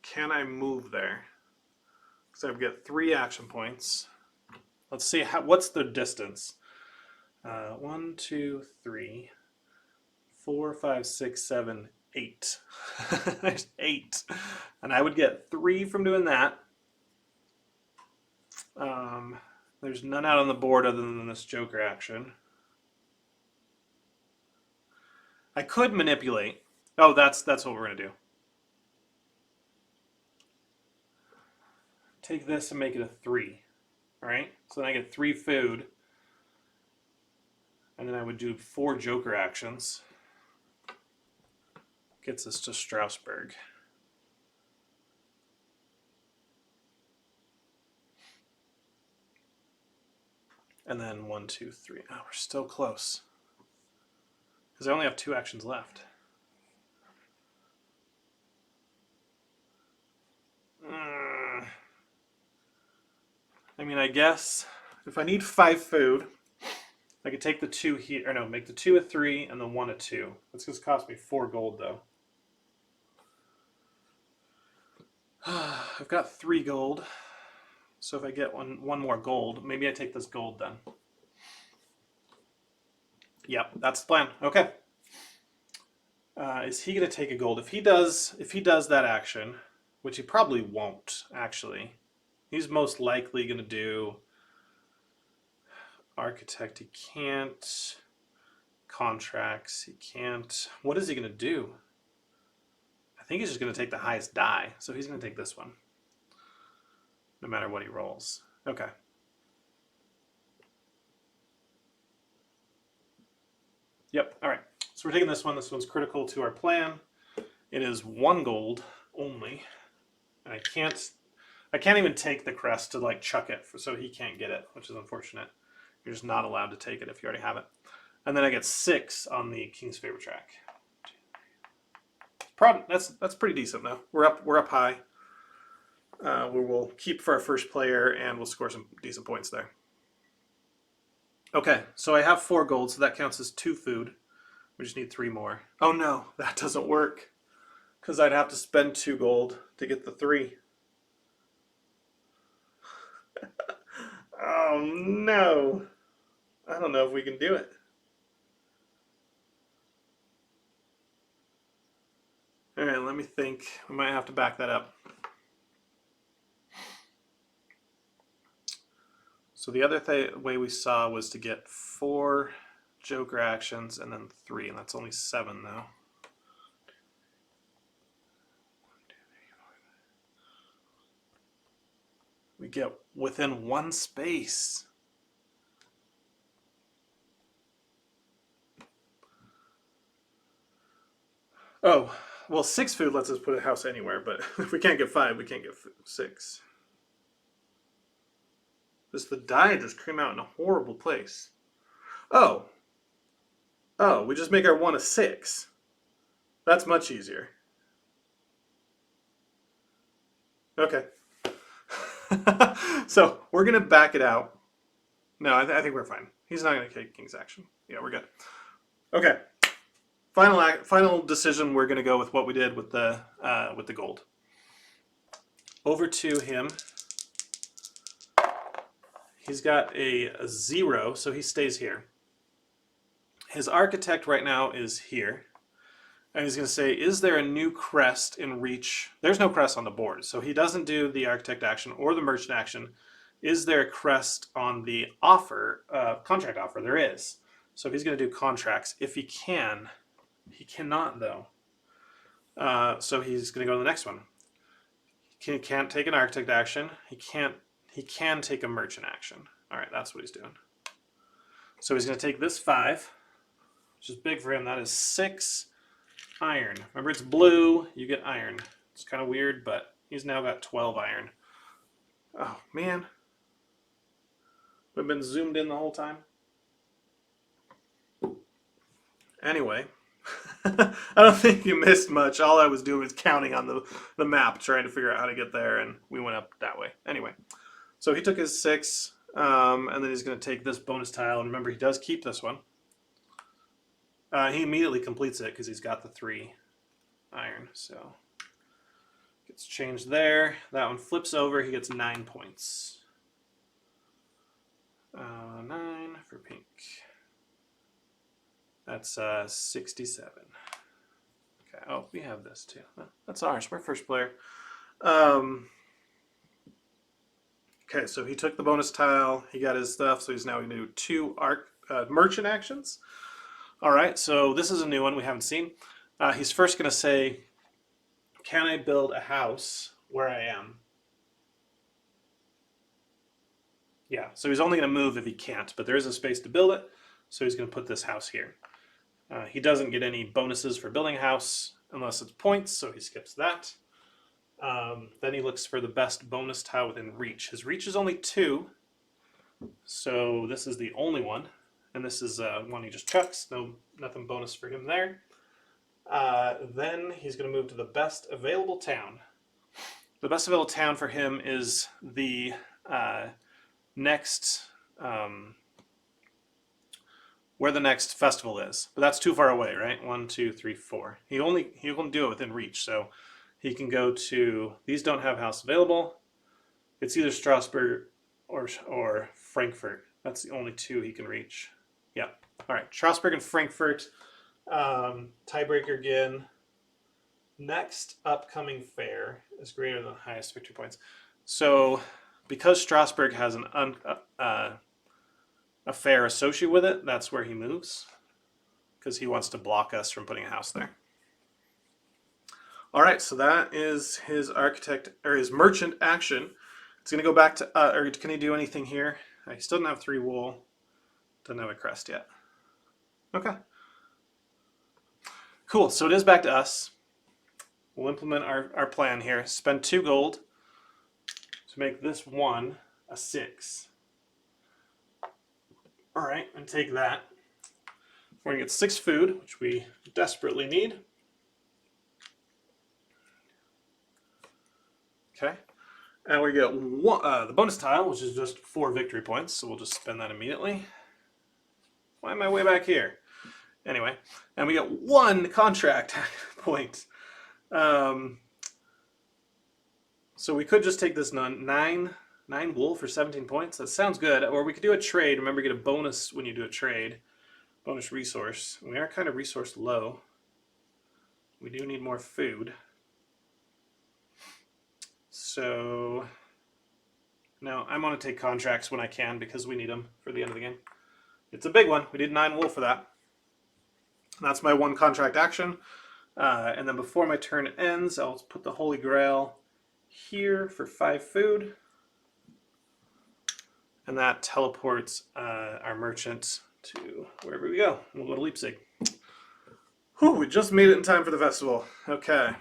Can I move there? Because I've got 3 action points. Let's see, what's the distance? 1, 2, 3, 4, 5, 6, 7, 8. There's 8. And I would get 3 from doing that. There's none out on the board other than this Joker action. I could manipulate. Oh, that's what we're going to do. Take this and make it a 3. All right? So then I get 3 food. And then I would do 4 Joker actions. Gets us to Strasbourg. And then 1, 2, 3. Oh, we're still close. Because I only have 2 actions left. I guess if I need 5 food, I could take the 2 here, or no, make the 2 a 3 and the 1 a 2. That's going to cost me 4 gold though. I've got 3 gold. So if I get one more gold, maybe I take this gold then. Yep, that's the plan. Okay. Is he going to take a gold? If he does that action, which he probably won't actually, he's most likely going to do architect. He can't. Contracts. He can't. What is he going to do? I think he's just going to take the highest die. So he's going to take this one. No matter what he rolls. Okay. Yep. All right. So we're taking this one. This one's critical to our plan. It is 1 gold only. And I can't even take the crest to like chuck it so he can't get it, which is unfortunate. You're just not allowed to take it if you already have it. And then I get 6 on the King's Favor track. That's pretty decent though. We're up high. We will keep for our first player and we'll score some decent points there. Okay, so I have 4 gold, so that counts as 2 food. We just need 3 more. Oh no, that doesn't work. because I'd have to spend 2 gold to get the 3. Oh no! I don't know if we can do it. All right, let me think. We might have to back that up. So the other way we saw was to get 4 Joker actions and then 3, and that's only 7 now. We get within 1 space. Oh, well, 6 food lets us put a house anywhere, but if we can't get 5, we can't get 6. The die just came out in a horrible place. Oh. Oh, we just make our 1 a 6. That's much easier. Okay. So we're going to back it out. No, I think we're fine. He's not going to take King's action. Yeah, we're good. Okay. Final decision. We're going to go with what we did with the gold. Over to him. He's got a 0, so he stays here. His architect right now is here. And he's going to say, is there a new crest in reach? There's no crest on the board, so he doesn't do the architect action or the merchant action. Is there a crest on the offer, contract offer? There is. So he's going to do contracts. If he can, he cannot though. So he's going to go to the next one. He can't take an architect action. He can take a merchant action. All right, that's what he's doing. So he's going to take this 5, which is big for him. That is 6 iron. Remember, it's blue. You get iron. It's kind of weird, but he's now got 12 iron. Oh, man. We've been zoomed in the whole time. Anyway, I don't think you missed much. All I was doing was counting on the map, trying to figure out how to get there, and we went up that way. Anyway, so he took his 6, and then he's going to take this bonus tile. And remember, he does keep this one. He immediately completes it because he's got the 3 iron. So gets changed there. That one flips over. He gets 9 points. 9 for pink. That's 67. Okay. Oh, we have this too. That's ours. We're first player. Okay, so he took the bonus tile. He got his stuff. So he's now going to do 2 merchant actions. All right, so this is a new one we haven't seen. He's first going to say, can I build a house where I am? Yeah, so he's only going to move if he can't, but there is a space to build it, so he's going to put this house here. He doesn't get any bonuses for building a house unless it's points, so he skips that. Then he looks for the best bonus tile within reach. His reach is only 2, so this is the only one. And this is one he just chucks. Nothing bonus for him there. Then he's going to move to the best available town. The best available town for him is the next, where the next festival is. But that's too far away, right? 1, 2, 3, 4. He can do it within reach. So he can go to, these don't have house available. It's either Strasbourg or Frankfurt. That's the only 2 he can reach. Yeah. All right. Strasbourg and Frankfurt. Tiebreaker again. Next upcoming fair is greater than the highest victory points. So because Strasbourg has a fair associated with it, that's where he moves. Because he wants to block us from putting a house there. All right. So that is his architect or his merchant action. It's going to go back to, or can he do anything here? He still doesn't have 3 wool. Doesn't have a crest yet. Okay. Cool. So it is back to us. We'll implement our plan here. Spend 2 gold to make this 1 a 6. All right, and take that. We're going to get 6 food, which we desperately need. Okay. And we get the bonus tile, which is just 4 victory points, so we'll just spend that immediately. Why am I way back here? Anyway, and we get 1 contract point. So we could just take this nine wool for 17 points. That sounds good. Or we could do a trade. Remember, get a bonus when you do a trade. Bonus resource. We are kind of resource low. We do need more food. So now I'm going to take contracts when I can because we need them for the end of the game. It's a big one. We did 9 wool for that. That's my 1 contract action. And then before my turn ends, I'll put the Holy Grail here for 5 food. And that teleports our merchant to wherever we go. We'll go to Leipzig. Whew, we just made it in time for the festival. Okay.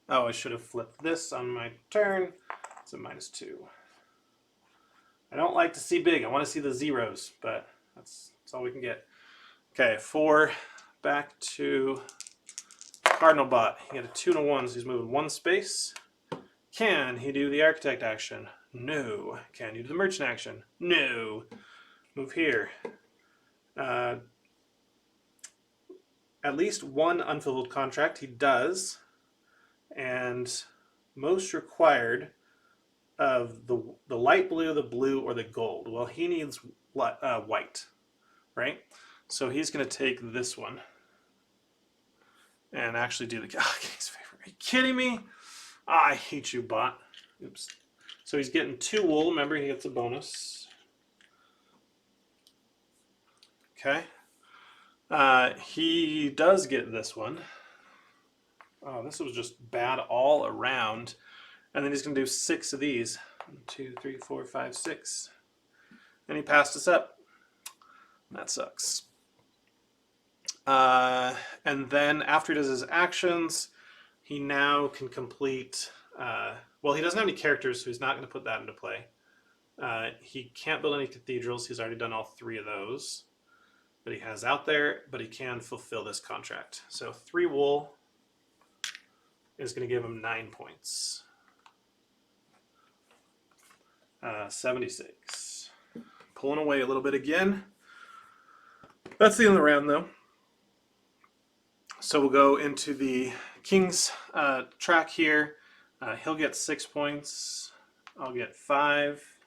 Oh, I should have flipped this on my turn. It's a -2. I don't like to see big. I want to see the zeros, but that's all we can get. Okay, 4 back to Cardinal Bot. He got a 2 and a 1, so he's moving 1 space. Can he do the Architect action? No. Can he do the Merchant action? No. Move here. At least 1 unfulfilled contract he does, and most required of the light blue, the blue, or the gold. Well, he needs white, right? So he's going to take this one and actually do the King's Favor. Are you kidding me? I hate you, bot. Oops. So he's getting 2 wool. Remember, he gets a bonus. Okay. He does get this one. Oh, this was just bad all around. And then he's going to do 6 of these. 1, 2, 3, 4, 5, 6. And he passed us up. That sucks. And then after he does his actions, he now can complete... well, he doesn't have any characters, so he's not going to put that into play. He can't build any cathedrals. He's already done all 3 of those. But he has out there, but he can fulfill this contract. So 3 wool is going to give him 9 points. 76. Pulling away a little bit again. That's the end of the round, though. So we'll go into the King's track here. He'll get 6 points. I'll get 5.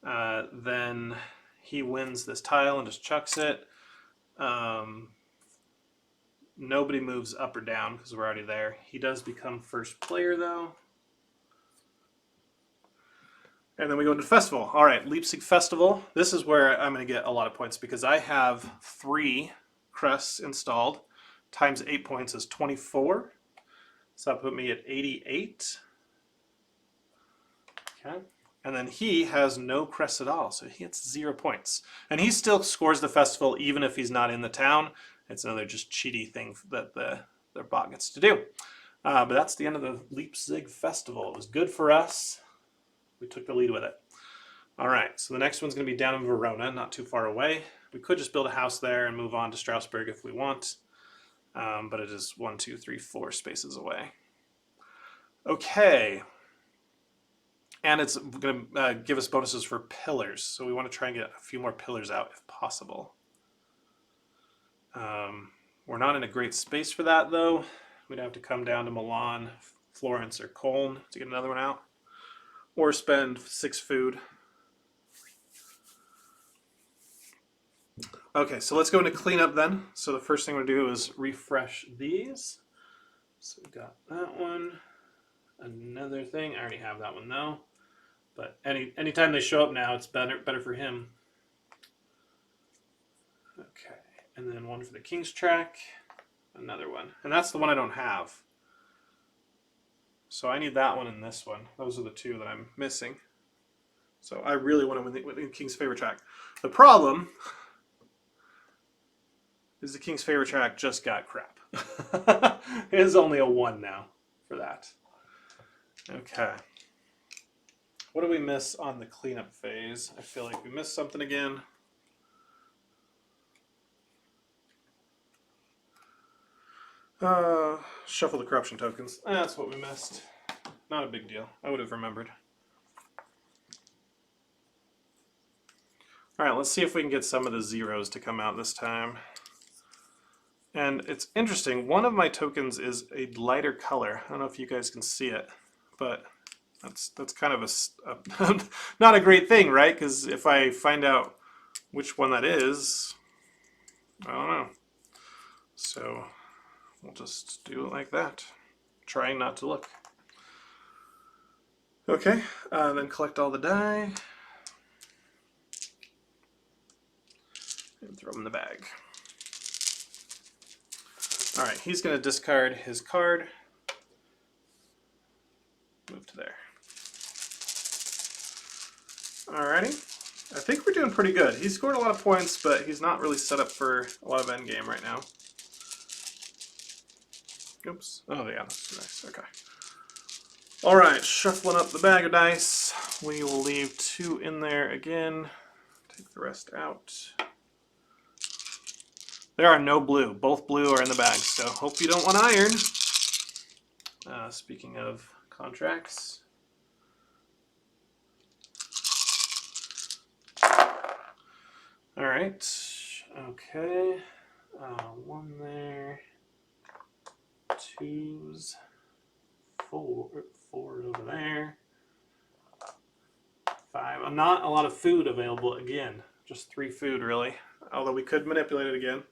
Then he wins this tile and just chucks it. Nobody moves up or down because we're already there. He does become first player, though. And then we go into the festival. All right, Leipzig Festival. This is where I'm going to get a lot of points because I have 3 crests installed. Times 8 points is 24. So that put me at 88. Okay. And then he has no crests at all, so he gets 0 points. And he still scores the festival even if he's not in the town. It's another just cheaty thing that their bot gets to do. But that's the end of the Leipzig Festival. It was good for us. We took the lead with it. All right, so the next one's going to be down in Verona, not too far away. We could just build a house there and move on to Strasbourg if we want. But it is 1, 2, 3, 4 spaces away. Okay. And it's going to give us bonuses for pillars. So we want to try and get a few more pillars out if possible. We're not in a great space for that, though. We'd have to come down to Milan, Florence, or Cologne to get another one out. Or spend 6 food. Okay, so let's go into cleanup then. So the first thing we're going to do is refresh these. So we've got that one. Another thing. I already have that one, though. But anytime they show up now, it's better for him. Okay, and then one for the King's track. Another one. And that's the one I don't have. So I need that one and this one. Those are the 2 that I'm missing. So I really want to win the King's Favor track. The problem is the King's Favor track just got crap. It is only a 1 now for that. Okay. What do we miss on the cleanup phase? I feel like we missed something again. Shuffle the corruption tokens. That's what we missed. Not a big deal. I would have remembered. All right, let's see if we can get some of the zeros to come out this time. And it's interesting, one of my tokens is a lighter color. I don't know if you guys can see it, but that's kind of a not a great thing, right? Because if I find out which one that is, I don't know. So we'll just do it like that, trying not to look. Okay, then collect all the die and throw them in the bag. All right, he's going to discard his card. Move to there. Alrighty. I think we're doing pretty good. He scored a lot of points, but he's not really set up for a lot of endgame right now. Oops. Oh, yeah, that's nice. Okay. Alright, shuffling up the bag of dice. We will leave 2 in there again. Take the rest out. There are no blue. Both blue are in the bag, so hope you don't want iron. Speaking of contracts. Alright. Okay. 1 there. 2s. 4 over there. 5. Not a lot of food available again. Just 3 food, really. Although we could manipulate it again.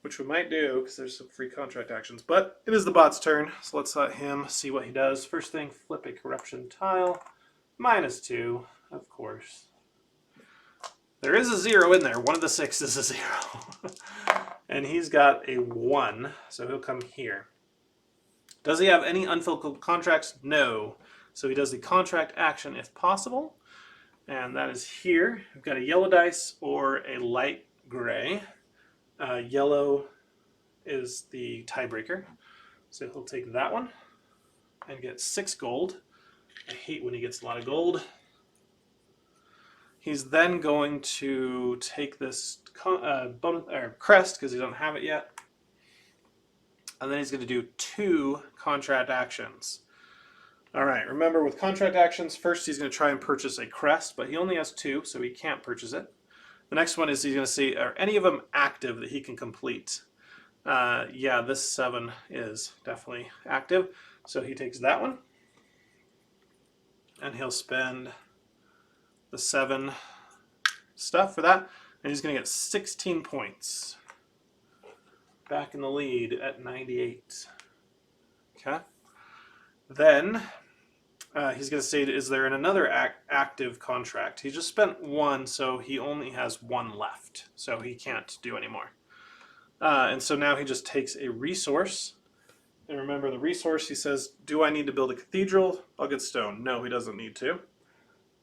Which we might do, because there's some free contract actions. But it is the bot's turn, so let's let him see what he does. First thing, flip a corruption tile. -2, of course. There is a 0 in there. One of the 6 is a 0. And he's got a 1, so he'll come here. Does he have any unfulfilled contracts? No. So he does the contract action if possible. And that is here. We've got a yellow dice or a light gray. Yellow is the tiebreaker. So he'll take that one and get 6 gold. I hate when he gets a lot of gold. He's then going to take this bonus, or crest, because he doesn't have it yet. And then he's going to do 2 contract actions. All right, remember with contract actions, first he's going to try and purchase a crest, but he only has 2, so he can't purchase it. The next one is he's going to see, are any of them active that he can complete? Yeah, this 7 is definitely active. So he takes that one, and he'll spend the 7 stuff for that, and he's going to get 16 points. Back in the lead at 98. Okay. Then he's going to say, is there another active contract? He just spent 1, so he only has 1 left. So he can't do any more. And so now he just takes a resource. And remember the resource, he says, do I need to build a cathedral? I'll get stone. No, he doesn't need to.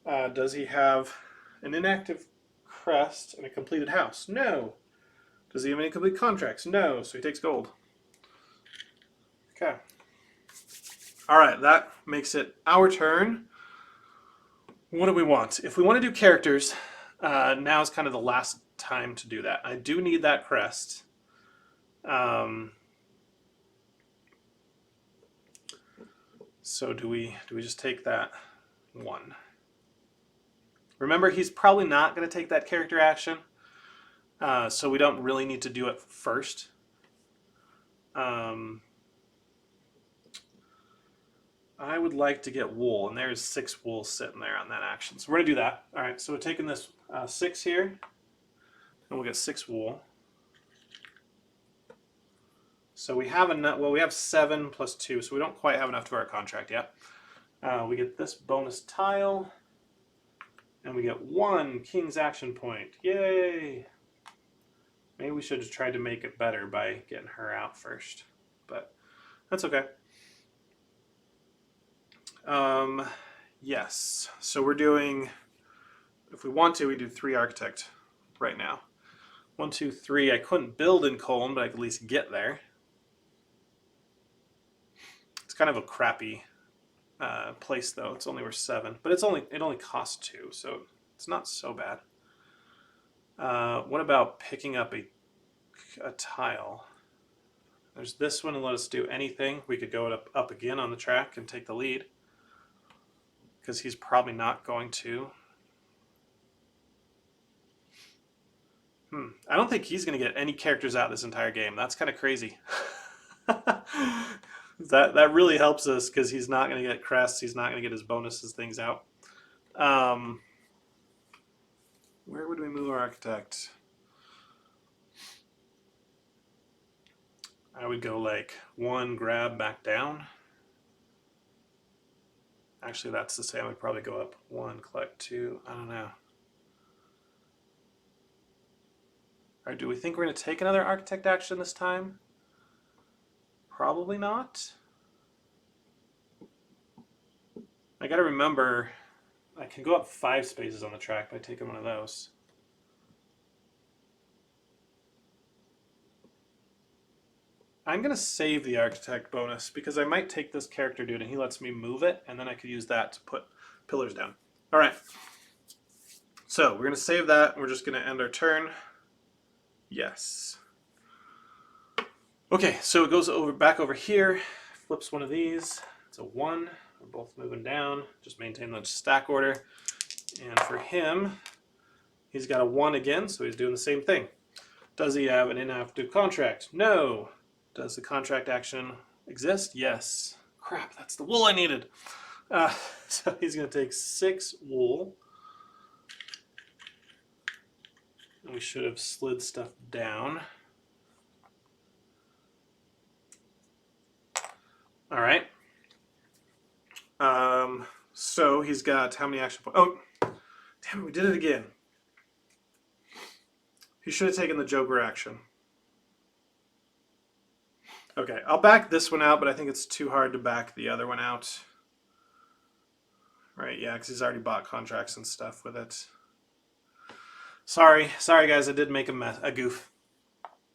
Does he have an inactive crest and a completed house? No. Does he have any complete contracts? No, so he takes gold. Okay. All right, that makes it our turn. What do we want? If we want to do characters, now is kind of the last time to do that. I do need that crest. So do we just take that 1? Remember, he's probably not going to take that character action. So we don't really need to do it first. I would like to get wool, and there's 6 wool sitting there on that action. So we're going to do that. All right, so we're taking this 6 here, and we'll get 6 wool. So we have enough, well, we have 7 plus 2, so we don't quite have enough to our contract yet. We get this bonus tile, and we get 1 King's action point. Yay! Maybe we should have tried to make it better by getting her out first, but that's okay. Yes, so we're doing, if we want to, we do 3 architect right now. 1, 2, 3. I couldn't build in Cologne, but I could at least get there. It's kind of a crappy place though. It's only worth 7, but it only costs 2, so it's not so bad. What about picking up a tile? There's this one, and let us do anything. We could go up again on the track and take the lead, because he's probably not going to. I don't think he's going to get any characters out this entire game. That's kind of crazy. That really helps us because he's not going to get crests. He's not going to get his bonuses things out. Where would we move our architect? I would go like 1 grab back down. Actually, that's to say I would probably go up 1, collect 2. I don't know. Or do we think we're going to take another architect action this time? Probably not. I got to remember, I can go up 5 spaces on the track by taking one of those. I'm going to save the architect bonus because I might take this character dude and he lets me move it, and then I could use that to put pillars down. All right. So we're going to save that. And we're just going to end our turn. Yes. Okay, so it goes back over here, flips one of these. It's a 1. We're both moving down. Just maintain the stack order. And for him, he's got a 1 again, so he's doing the same thing. Does he have an inactive contract? No. Does the contract action exist? Yes. Crap, that's the wool I needed. So he's going to take 6 wool. And we should have slid stuff down. All right. So he's got how many action points? Oh, damn it, we did it again. He should have taken the Joker action. Okay, I'll back this one out, but I think it's too hard to back the other one out. Right, yeah, because he's already bought contracts and stuff with it. Sorry guys, I did make a goof.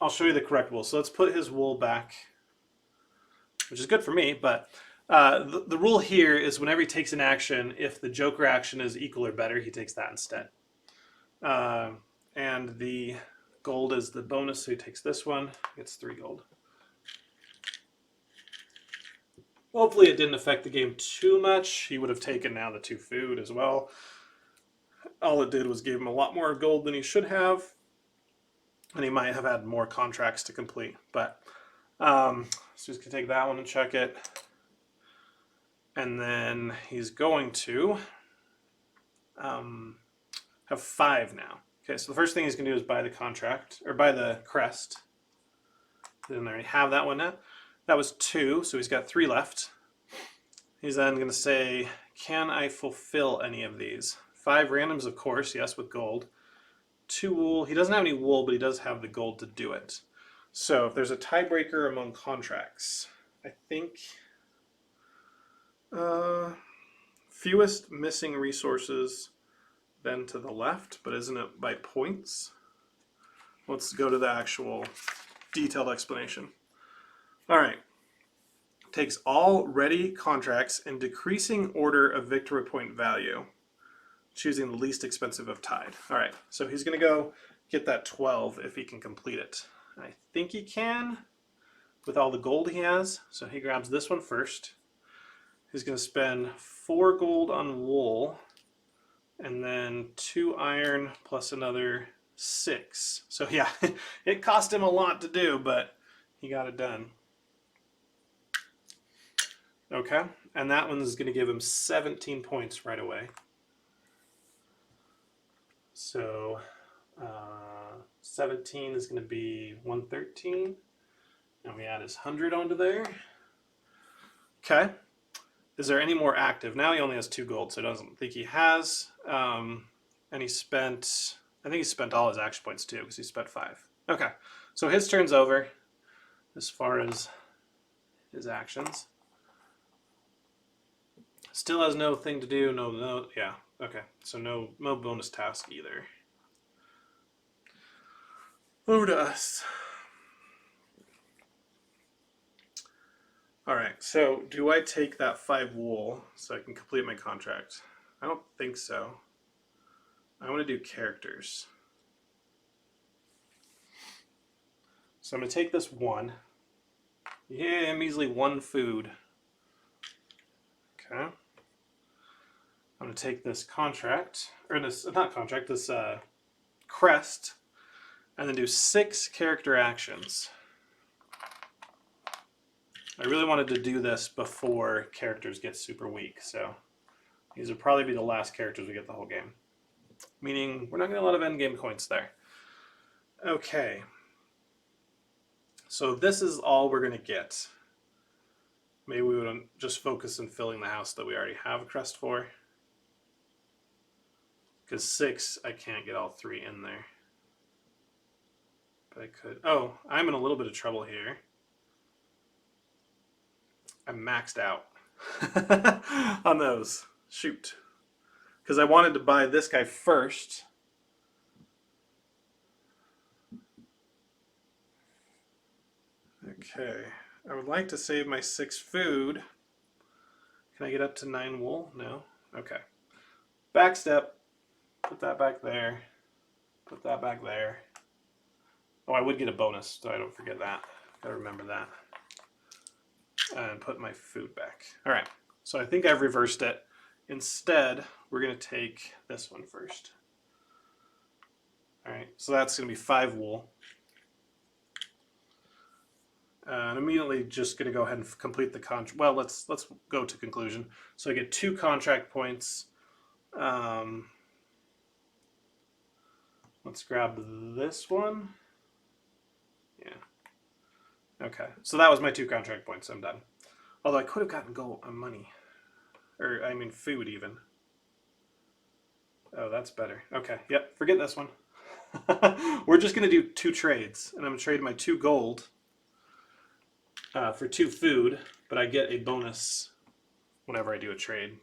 I'll show you the correct wool. So let's put his wool back, which is good for me, but the rule here is whenever he takes an action, if the Joker action is equal or better, he takes that instead. And the gold is the bonus, so he takes this one, gets 3 gold. Hopefully it didn't affect the game too much. He would have taken now the 2 food as well. All it did was give him a lot more gold than he should have, and he might have had more contracts to complete. But so he's going to take that one and check it. And then he's going to have 5 now. Okay, so the first thing he's going to do is buy the contract, or buy the crest. Didn't already have that one now. That was 2, so he's got 3 left. He's then going to say, can I fulfill any of these? 5 randoms, of course, yes, with gold. 2 wool. He doesn't have any wool, but he does have the gold to do it. So if there's a tiebreaker among contracts, I think fewest missing resources then to the left, but isn't it by points? Let's go to the actual detailed explanation. All right. Takes all ready contracts in decreasing order of victory point value, choosing the least expensive of tied. All right, so he's going to go get that 12 if he can complete it. I think he can with all the gold he has, so he grabs this one first. He's going to spend 4 gold on wool, and then 2 iron plus another 6. So yeah, it cost him a lot to do, but he got it done. Okay, and that one's going to give him 17 points right away. So 17 is going to be 113, and we add his 100 onto there. Okay, is there any more active? Now he only has 2 gold, so I don't think he has. And he spent, I think he spent all his action points too, because he spent 5. Okay, so his turn's over as far as his actions. Still has no thing to do, no, yeah, okay. So no bonus task either. Over to us. All right, so do I take that 5 wool so I can complete my contract? I don't think so. I want to do characters. So I'm going to take this 1. Yeah, measly 1 food. Okay. I'm going to take this contract, or this, not contract, this crest, and then do 6 character actions. I really wanted to do this before characters get super weak, so these would probably be the last characters we get the whole game. Meaning we're not getting a lot of endgame points there. Okay. So this is all we're going to get. Maybe we would just focus on filling the house that we already have a crest for. Because 6, I can't get all 3 in there. But I could. Oh, I'm in a little bit of trouble here. I'm maxed out on those. Shoot. Because I wanted to buy this guy first. Okay. I would like to save my 6 food. Can I get up to 9 wool? No? Okay. Back step. Put that back there. Put that back there. Oh, I would get a bonus, so I don't forget that. Gotta remember that. And put my food back. All right. So I think I've reversed it. Instead, we're going to take this one first. All right. So that's going to be 5 wool. And immediately just going to go ahead and complete the contract. Well, let's go to conclusion. So I get 2 contract points. Let's grab this one. Yeah. Okay. So that was my 2 contract points. I'm done. Although I could have gotten gold on money. Or, I mean, food even. Oh, that's better. Okay. Yep. Forget this one. We're just going to do 2 trades. And I'm going to trade my 2 gold for 2 food. But I get a bonus whenever I do a trade.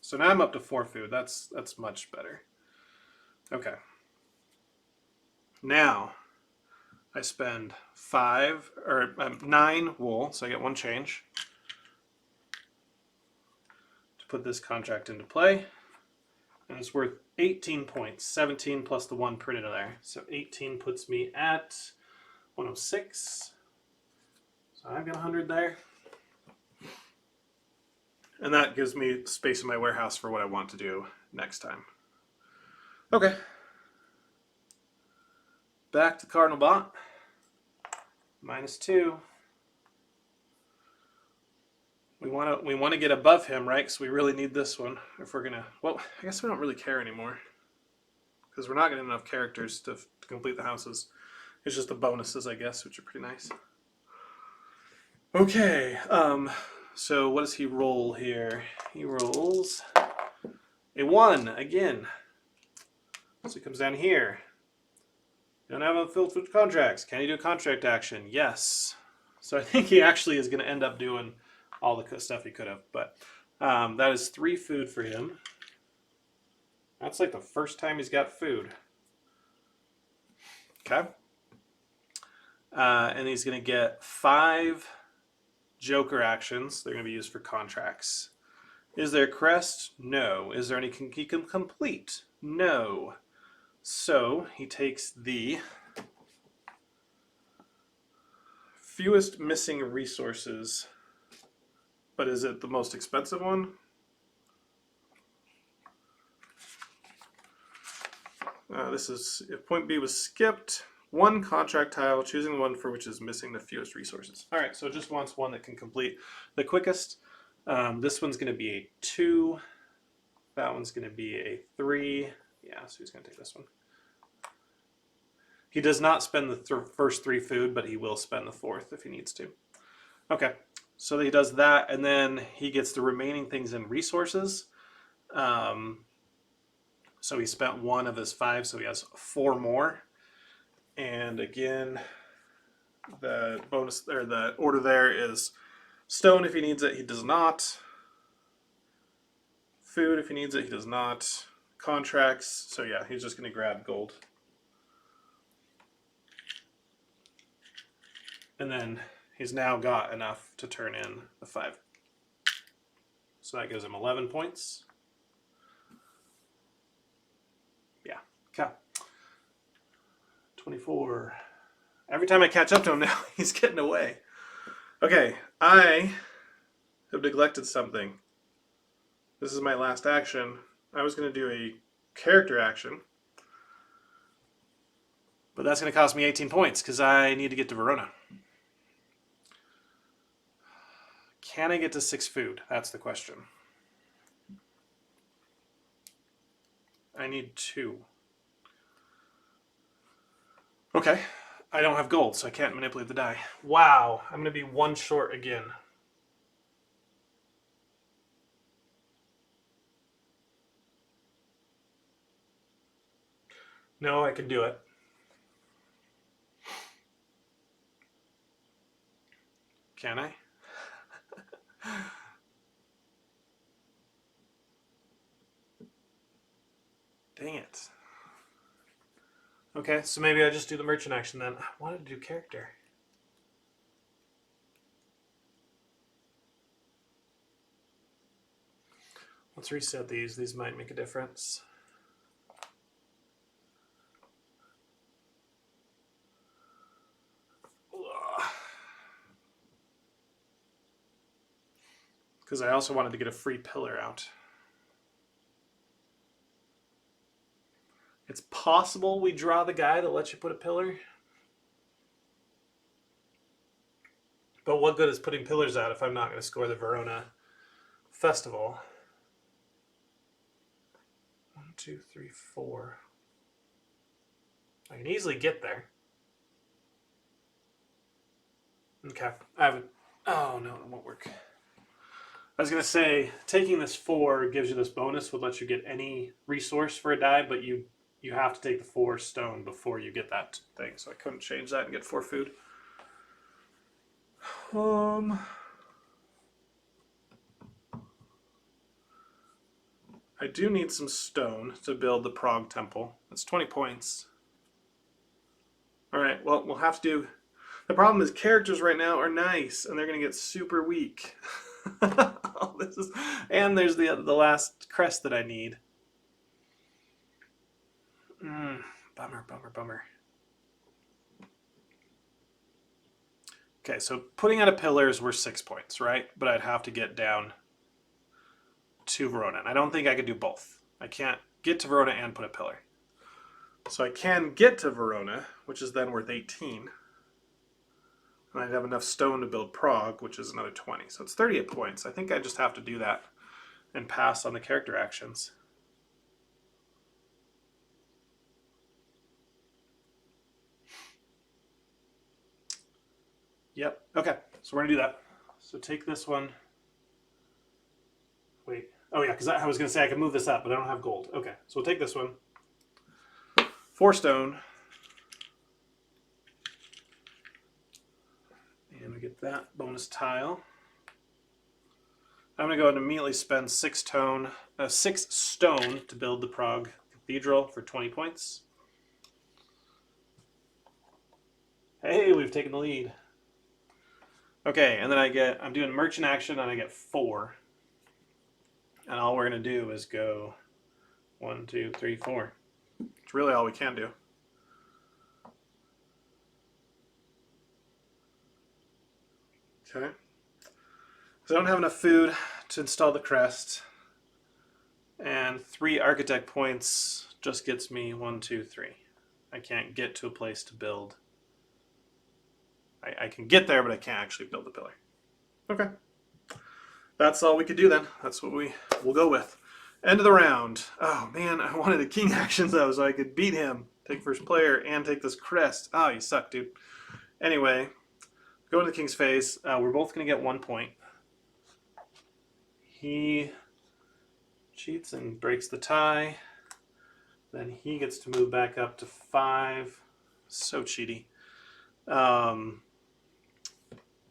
So now I'm up to 4 food. That's much better. Okay. Now I spend 9 wool, so I get 1 change to put this contract into play, and it's worth 18 points. 17 plus the 1 printed there, so 18 puts me at 106. So I've got 100 there, and that gives me space in my warehouse for what I want to do next time. Okay. Back to Cardinal Bot. -2. We want to get above him, right? Because we really need this one if we're gonna. Well, I guess we don't really care anymore because we're not getting enough characters to complete the houses. It's just the bonuses, I guess, which are pretty nice. Okay. So what does he roll here? He rolls a 1 again. So he comes down here. You don't have unfulfilled contracts. Can you do a contract action? Yes. So I think he actually is going to end up doing all the stuff he could have. But that is 3 food for him. That's like the first time he's got food. Okay. And he's going to get 5 Joker actions. They're going to be used for contracts. Is there a crest? No. Is there any he can complete? No. So he takes the fewest missing resources, but is it the most expensive one? This is, if point B was skipped, 1 contract tile, choosing the one for which is missing the fewest resources. All right, so it just wants one that can complete the quickest. This one's going to be a 2. That one's going to be a 3. Yeah, so he's going to take this one. He does not spend the first 3 food, but he will spend the 4th if he needs to. Okay, so he does that, and then he gets the remaining things in resources. So he spent 1 of his 5, so he has 4 more. And again, the bonus or the order there is stone if he needs it, he does not. Food if he needs it, he does not. Contracts, so yeah, he's just going to grab gold. And then he's now got enough to turn in the 5. So that gives him 11 points. Yeah, okay. 24. Every time I catch up to him now, he's getting away. Okay, I have neglected something. This is my last action. I was going to do a character action. But that's going to cost me 18 points because I need to get to Verona. Can I get to 6 food? That's the question. I need 2. Okay. I don't have gold, so I can't manipulate the die. Wow. I'm going to be 1 short again. No, I can do it. Can I? Dang it. Okay, so maybe I just do the merchant action then. I wanted to do character. Let's reset these. These might make a difference. Because I also wanted to get a free pillar out. It's possible we draw the guy that lets you put a pillar. But what good is putting pillars out if I'm not going to score the Verona Festival? 1, 2, 3, 4. I can easily get there. Okay. I haven't. Oh, no, it won't work. I was going to say, taking this 4 gives you this bonus, would let you get any resource for a die, but you have to take the 4 stone before you get that thing. So I couldn't change that and get 4 food. I do need some stone to build the Prague Temple. That's 20 points. Alright, well, we'll have to do... The problem is characters right now are nice, and they're going to get super weak. And there's the last crest that I need. Bummer, bummer, bummer. Okay, so putting out a pillar is worth 6 points, right? But I'd have to get down to Verona. And I don't think I could do both. I can't get to Verona and put a pillar. So I can get to Verona, which is then worth 18. And I'd have enough stone to build Prague, which is another 20. So it's 38 points. I think I just have to do that and pass on the character actions. Yep. Okay. So we're going to do that. So take this one. Wait. Oh, yeah, because I was going to say I could move this up, but I don't have gold. Okay. So we'll take this one. 4 stone. And we get that bonus tile. I'm going to go ahead and immediately spend 6 stone to build the Prague Cathedral for 20 points. Hey, we've taken the lead. Okay, and then I'm doing merchant action and I get 4. And all we're going to do is go 1, 2, 3, 4. It's really all we can do. Okay. So I don't have enough food to install the crest. And 3 architect points just gets me 1, 2, 3. I can't get to a place to build. I can get there, but I can't actually build the pillar. Okay. That's all we could do then. That's what we'll go with. End of the round. Oh man, I wanted the king actions though, so I could beat him, take first player, and take this crest. Oh, you suck, dude. Anyway, go to the king's face. We're both going to get 1 point. He cheats and breaks the tie. Then he gets to move back up to 5. So cheaty.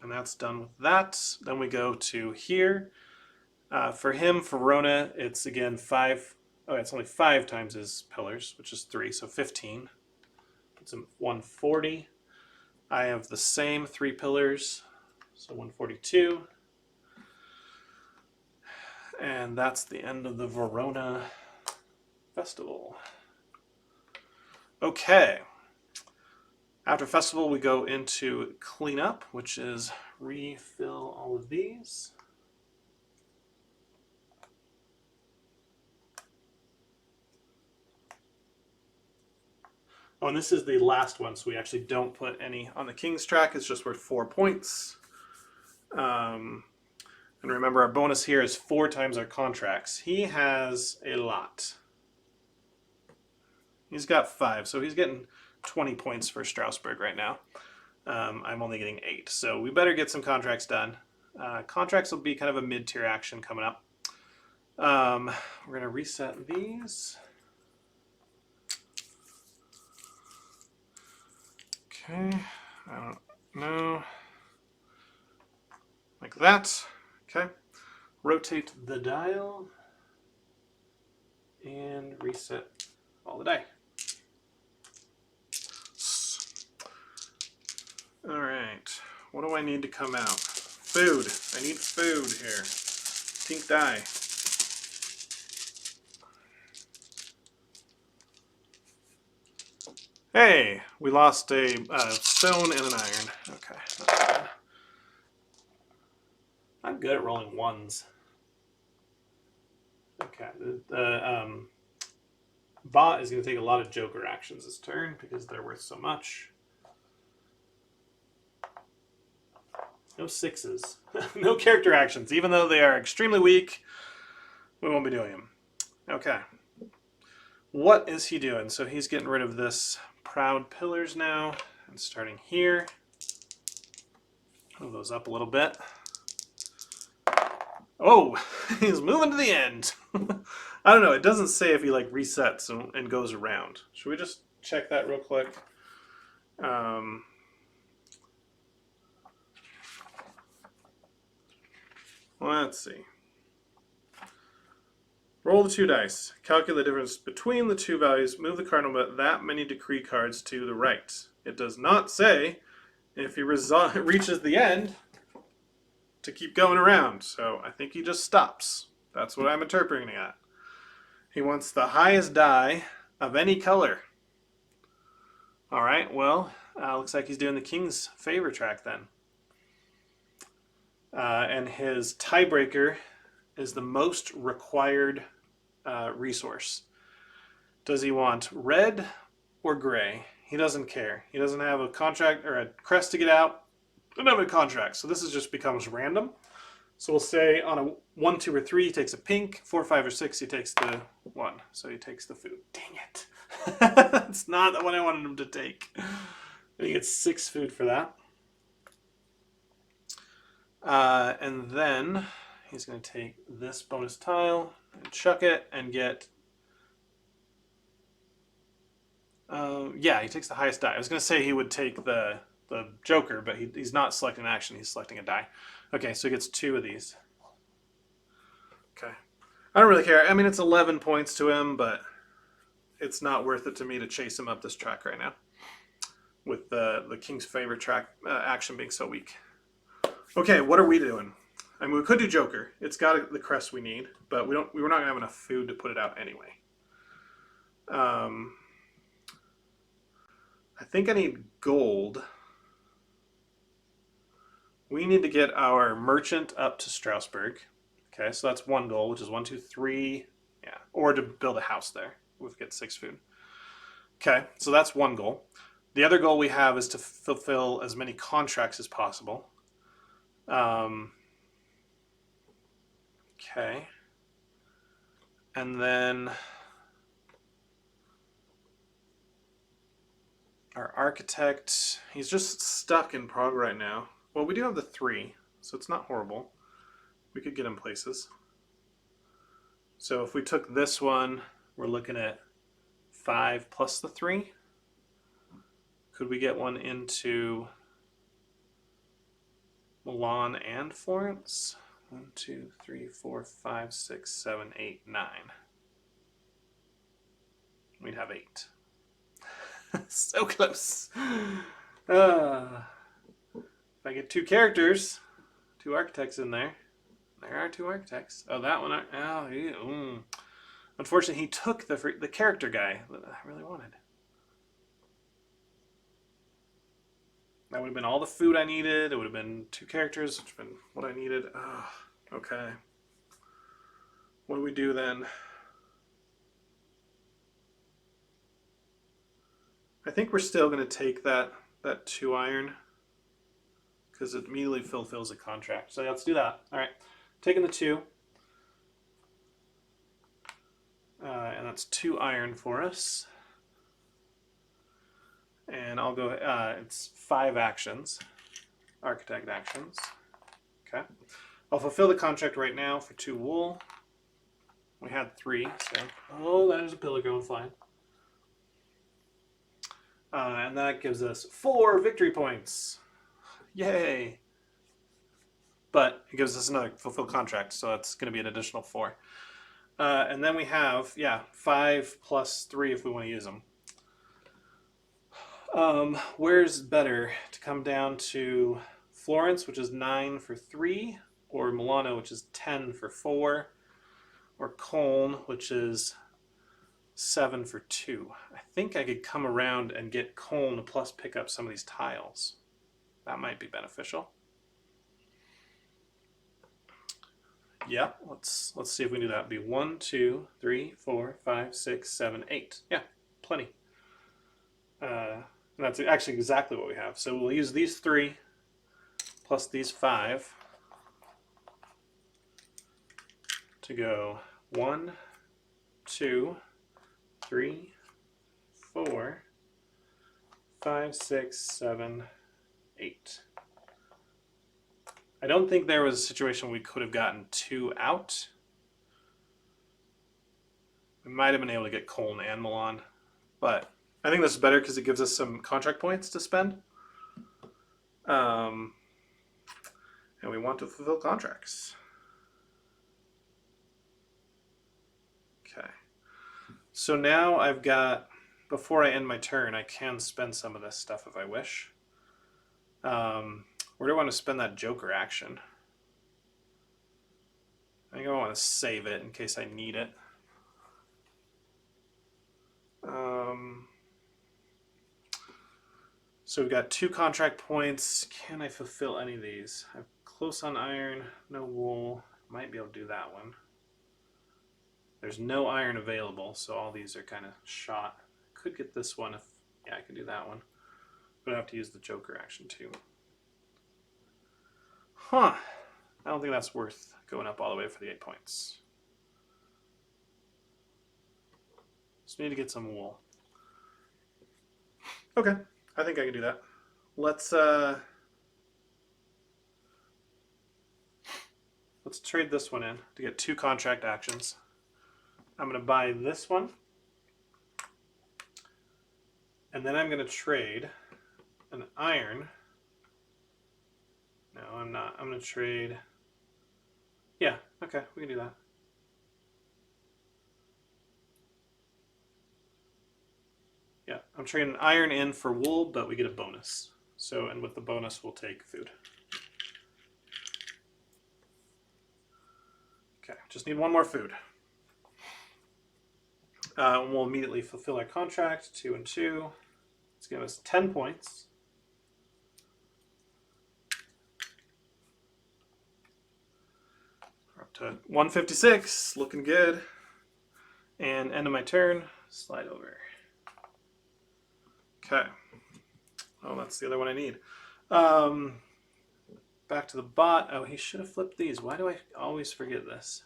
And that's done with that. Then we go to here. For him, for Verona, it's again 5. Oh, it's only 5 times his pillars, which is 3, so 15. Puts him 140. I have the same 3 pillars, so 142. And that's the end of the Verona Festival. Okay. After festival, we go into cleanup, which is refill all of these. Oh, and this is the last one, so we actually don't put any on the king's track. It's just worth 4 points. And remember, our bonus here is 4 times our contracts. He has a lot. He's got 5, so he's getting 20 points for Strasbourg right now. I'm only getting 8, so we better get some contracts done. Contracts will be kind of a mid-tier action coming up. We're going to reset these. Okay, I don't know. Like that. Okay. Rotate the dial and reset all the die. All right. What do I need to come out? Food. I need food here. Pink die. Hey, we lost a stone and an iron. Okay, not bad. I'm good at rolling ones. Okay, the bot is going to take a lot of Joker actions this turn because they're worth so much. No 6s. No character actions. Even though they are extremely weak, we won't be doing them. Okay. What is he doing? So he's getting rid of this proud pillars now and starting here. Move those up a little bit. Oh, he's moving to the end. I don't know. It doesn't say if he like resets and goes around. Should we just check that real quick? Let's see. Roll the 2 dice. Calculate the difference between the 2 values. Move the cardinal but that many decree cards to the right. It does not say if he reaches the end to keep going around. So I think he just stops. That's what I'm interpreting it at. He wants the highest die of any color. All right, well, looks like he's doing the king's favor track then. And his tiebreaker is the most required resource. Does he want red or gray? He doesn't care. He doesn't have a contract or a crest to get out. Doesn't have a contract. So this is just becomes random. So we'll say on a 1, 2, or 3, he takes a pink. 4, 5, or 6, he takes the 1. So he takes the food. Dang it. That's not the one I wanted him to take. And he gets 6 food for that. And then he's going to take this bonus tile and chuck it and get... yeah, he takes the highest die. I was going to say he would take the Joker, but he's not selecting an action. He's selecting a die. Okay, so he gets 2 of these. Okay. I don't really care. I mean, it's 11 points to him, but it's not worth it to me to chase him up this track right now with the King's Favor track action being so weak. Okay, what are we doing? I mean, we could do Joker. It's got the crest we need, but we were not going to have enough food to put it out anyway. I think I need gold. We need to get our merchant up to Strasbourg. Okay, so that's 1 goal, which is 1, 2, 3. Yeah, or to build a house there. We'll get 6 food. Okay, so that's 1 goal. The other goal we have is to fulfill as many contracts as possible. Okay. And then our architect, he's just stuck in Prague right now. Well, we do have the 3, so it's not horrible. We could get him places. So if we took this one, we're looking at 5 plus the 3. Could we get one into Milan and Florence? 1, 2, 3, 4, 5, 6, 7, 8, 9. We'd have 8. So close. If I get 2 characters, 2 architects in there. There are 2 architects. Oh, that one. Oh, yeah. Unfortunately, he took the character guy that I really wanted. That would have been all the food I needed. It would have been 2 characters, which would have been what I needed. Oh, okay. What do we do then? I think we're still going to take that 2 iron because it immediately fulfills a contract. So let's do that. All right, taking the 2. And that's 2 iron for us. And I'll go, it's 5 actions, architect actions. Okay. I'll fulfill the contract right now for 2 wool. We had 3, so, oh, that is a pillar going flying. And that gives us 4 victory points. Yay. But it gives us another fulfill contract, so that's going to be an additional 4. And then we have, 5 plus 3 if we want to use them. Where's better to come down to Florence, which is 9 for 3, or Milano, which is 10 for 4, or Colne, which is 7 for 2. I think I could come around and get Colne plus pick up some of these tiles. That might be beneficial. Yeah, let's see if we can do that. It'd be 1, 2, 3, 4, 5, 6, 7, 8. Yeah, plenty. And that's actually exactly what we have. So we'll use these 3 plus these 5 to go 1, 2, 3, 4, 5, 6, 7, 8. I don't think there was a situation we could have gotten 2 out. We might have been able to get Colne and Milan, but I think this is better because it gives us some contract points to spend. And we want to fulfill contracts. Okay. So now I've got, before I end my turn, I can spend some of this stuff if I wish. Where do I want to spend that Joker action? I think I want to save it in case I need it. So we've got 2 contract points. Can I fulfill any of these? I'm close on iron, no wool. Might be able to do that one. There's no iron available, so all these are kind of shot. Could get this one if, yeah, I can do that one. But I have to use the Joker action too. Huh. I don't think that's worth going up all the way for the 8 points. Just need to get some wool. Okay, I think I can do that. Let's trade this one in to get 2 contract actions. I'm going to buy this one. And then I'm going to trade an iron. No, I'm not. I'm going to trade... Yeah, okay, we can do that. Yeah, I'm trading iron in for wool, but we get a bonus. So, and with the bonus, we'll take food. Okay, just need 1 more food. We'll immediately fulfill our contract, 2 and 2. Let's give us 10 points. We're up to 156, looking good. And end of my turn, slide over. Okay. Oh, that's the other one I need. Back to the bot. Oh, he should have flipped these. Why do I always forget this?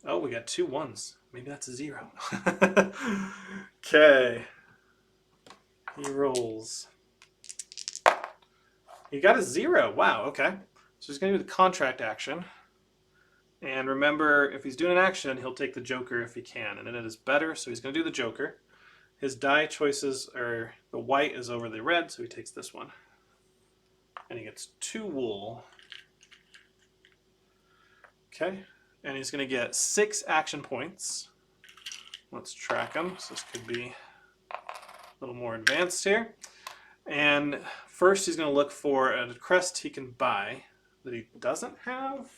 Oh, we got 2 1s. Maybe that's a 0. Okay. He rolls. He got a 0. Wow, okay. So he's going to do the contract action. And remember, if he's doing an action, he'll take the Joker if he can. And then it is better, so he's going to do the Joker. His die choices are, the white is over the red, so he takes this one. And he gets 2 wool. Okay. And he's going to get 6 action points. Let's track them. So this could be a little more advanced here. And first he's going to look for a crest he can buy that he doesn't have.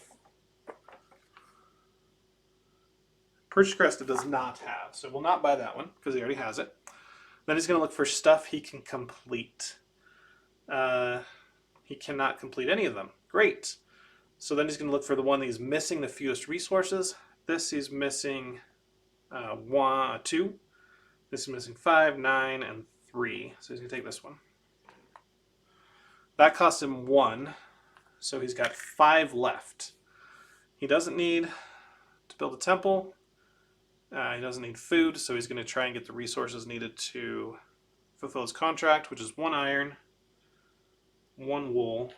Purchase crest it does not have. So we'll not buy that one because he already has it. Then he's going to look for stuff he can complete. He cannot complete any of them. Great. So then he's going to look for the one that he's missing the fewest resources. This he's missing 2. This is missing 5, 9, and 3. So he's going to take this one. That cost him 1. So he's got 5 left. He doesn't need to build a temple. He doesn't need food, so he's going to try and get the resources needed to fulfill his contract, which is 1 iron, 1 wool,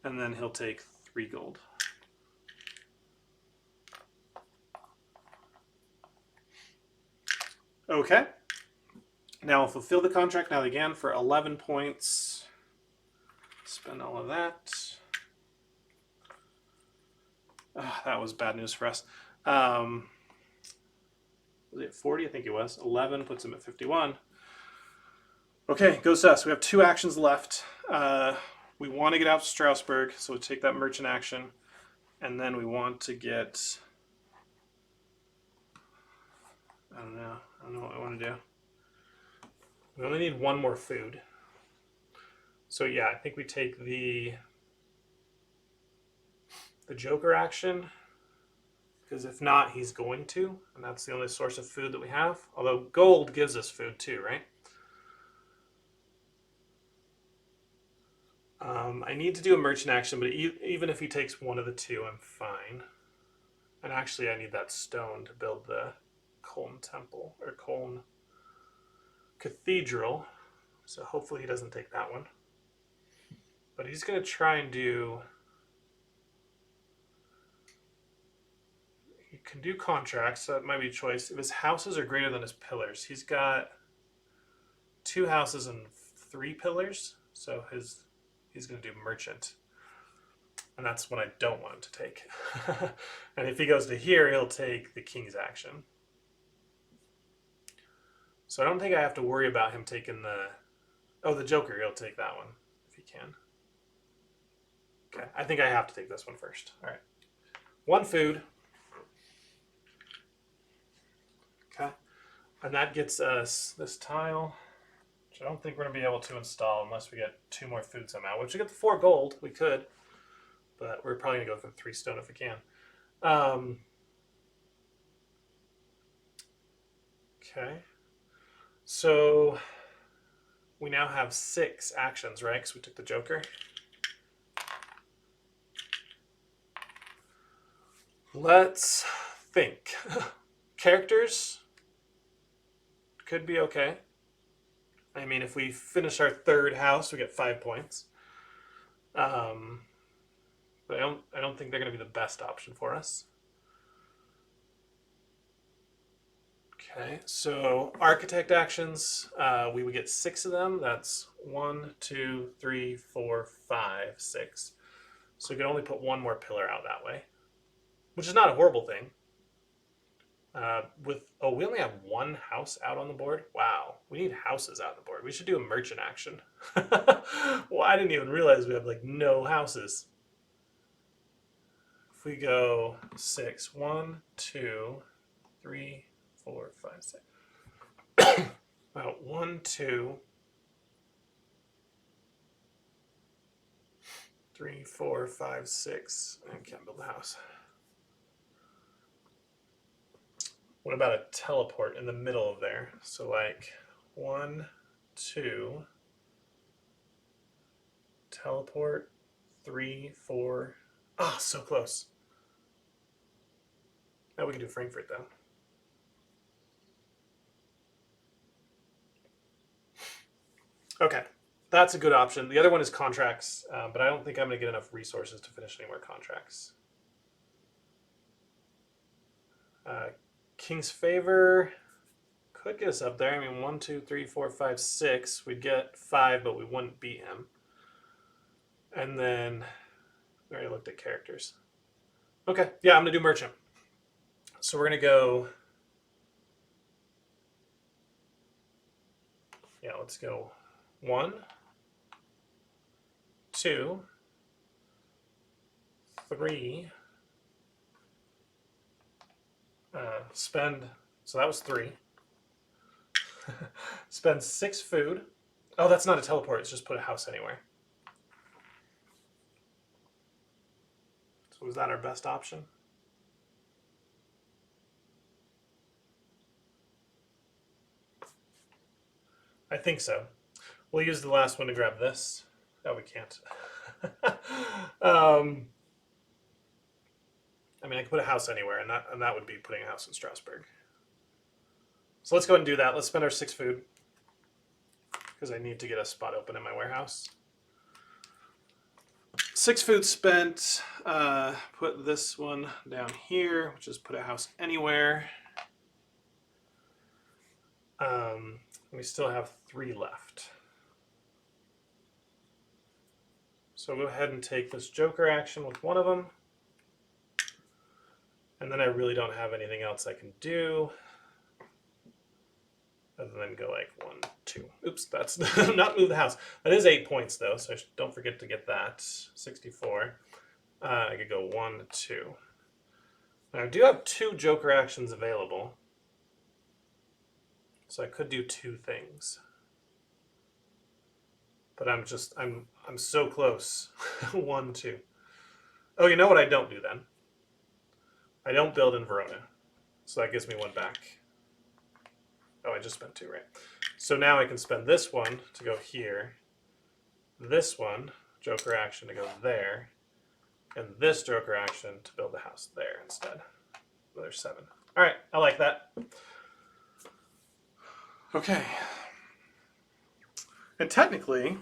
and then he'll take 3 gold. Okay. Now I'll fulfill the contract now again for 11 points. Spend all of that. That was bad news for us. Was he at 40? I think he was. 11 puts him at 51. Okay, goes to us. We have 2 actions left. We want to get out to Strasbourg, so we'll take that merchant action. And then we want to get... I don't know what I want to do. We only need 1 more food. So yeah, I think we take the Joker action, because if not, he's going to, and that's the only source of food that we have. Although gold gives us food too, right? I need to do a merchant action, but even if he takes one of the 2, I'm fine. And actually, I need that stone to build the Colne Temple, or Colne Cathedral. So hopefully he doesn't take that one. But he's going to try and do... He can do contracts, so that might be a choice. If his houses are greater than his pillars, he's got 2 houses and 3 pillars, so he's going to do merchant. And that's what I don't want him to take. And if he goes to here, he'll take the king's action. So I don't think I have to worry about him taking the Joker. He'll take that one if he can. Okay, I think I have to take this one first. All right. 1 food. Okay. And that gets us this tile, which I don't think we're going to be able to install unless we get 2 more food somehow. Which we get the 4 gold, we could. But we're probably going to go for the 3 stone if we can. Okay. So we now have 6 actions, right? Because we took the Joker. Let's think. Characters could be okay. I mean, if we finish our 3rd house, we get 5 points. But I don't think they're going to be the best option for us. Okay, so architect actions, we would get 6 of them. That's 1, 2, 3, 4, 5, 6. So we can only put 1 more pillar out that way, which is not a horrible thing. We only have 1 house out on the board. Wow, we need houses out on the board. We should do a merchant action. Well, I didn't even realize we have like no houses. If we go 6, 1, 2, 3, 4, 5, 6. About 1, 2, 3, 4, 5, 6. I can't build a house. What about a teleport in the middle of there? So like 1, 2, teleport, 3, 4. Ah, oh, so close. Now we can do Frankfurt though. Okay, that's a good option. The other one is contracts, but I don't think I'm going to get enough resources to finish any more contracts. King's Favor could get us up there. I mean, 1, 2, 3, 4, 5, 6. We'd get 5, but we wouldn't beat him. And then we already looked at characters. Okay, yeah, I'm going to do merchant. So we're going to go... Yeah, let's go 1, 2, 3... spend, so that was 3. Spend 6 food. Oh, that's not a teleport, it's just put a house anywhere. So was that our best option? I think so. We'll use the last one to grab this. Oh, we can't. I mean, I could put a house anywhere, and that would be putting a house in Strasbourg. So let's go ahead and do that. Let's spend our 6 food, because I need to get a spot open in my warehouse. 6 food spent. Put this one down here, which is put a house anywhere. We still have 3 left. So I'll go ahead and take this Joker action with one of them. And then I really don't have anything else I can do other than go like 1, 2. Oops, that's not move the house. That is 8 points though, so don't forget to get that. 64. I could go 1, 2. Now I do have 2 Joker actions available, so I could do 2 things. But I'm so close. 1, 2. Oh, you know what I don't do then? I don't build in Verona, so that gives me 1 back. Oh, I just spent 2, right? So now I can spend this one to go here, this one, Joker action, to go there, and this Joker action to build the house there instead. Another 7. All right, I like that. Okay. And technically,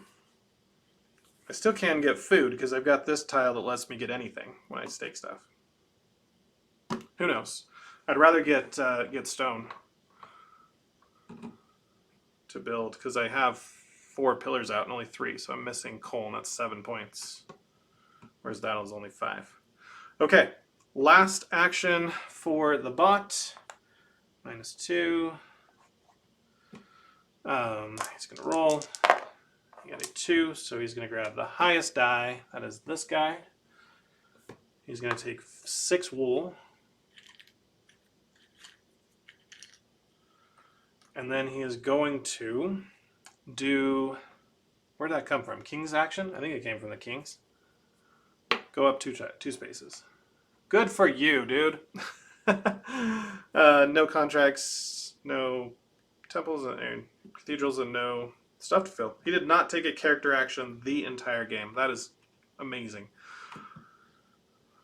I still can get food because I've got this tile that lets me get anything when I stake stuff. Who knows? I'd rather get stone to build because I have 4 pillars out and only 3, so I'm missing coal, and that's 7 points. Whereas that was only 5. Okay, last action for the bot. -2. He's gonna roll. He got a 2, so he's gonna grab the highest die. That is this guy. He's gonna take 6 wool. And then he is going to do, where did that come from? King's action? I think it came from the King's. Go up 2 spaces. Good for you, dude. No contracts, no temples and cathedrals, and no stuff to fill. He did not take a character action the entire game. That is amazing.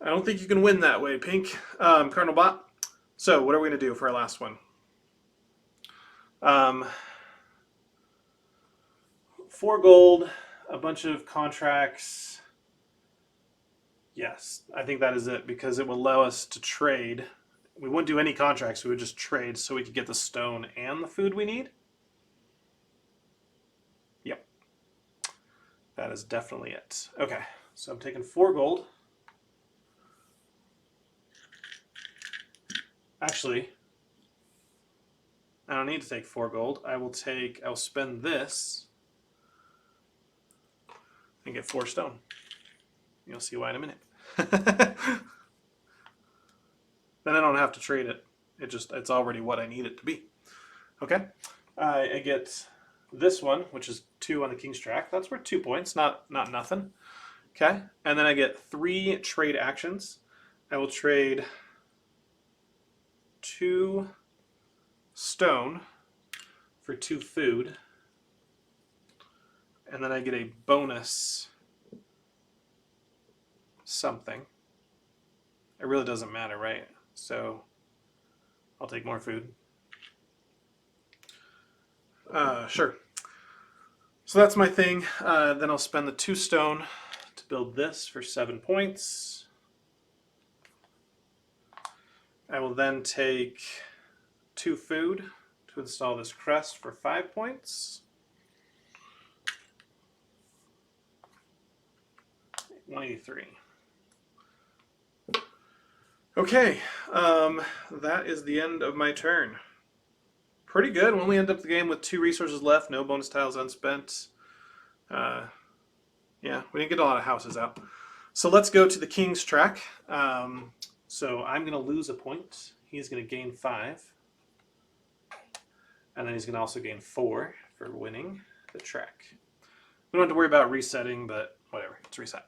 I don't think you can win that way, Pink. Cardinal Bot. So what are we going to do for our last one? 4 gold, a bunch of contracts. Yes, I think that is it, because it will allow us to trade. We wouldn't do any contracts, we would just trade so we could get the stone and the food we need. Yep. That is definitely it. Okay, so I'm taking 4 gold. Actually, I don't need to take 4 gold. I'll spend this and get 4 stone. You'll see why in a minute. Then I don't have to trade it. It's already what I need it to be. Okay. I get this one, which is 2 on the King's track. That's worth 2 points, not nothing. Okay. And then I get 3 trade actions. I will trade 2 stone for 2 food, and then I get a bonus something. It really doesn't matter, right? So I'll take more food. Sure. So that's my thing. Then I'll spend the 2 stone to build this for 7 points. I will then take 2 food to install this crest for 5 points. 183. Okay, that is the end of my turn. Pretty good. We only end up the game with 2 resources left, no bonus tiles unspent. Yeah, we didn't get a lot of houses out. So let's go to the King's track. So I'm going to lose a point. He's going to gain 5. And then he's going to also gain 4 for winning the track. We don't have to worry about resetting, but whatever. Let's reset.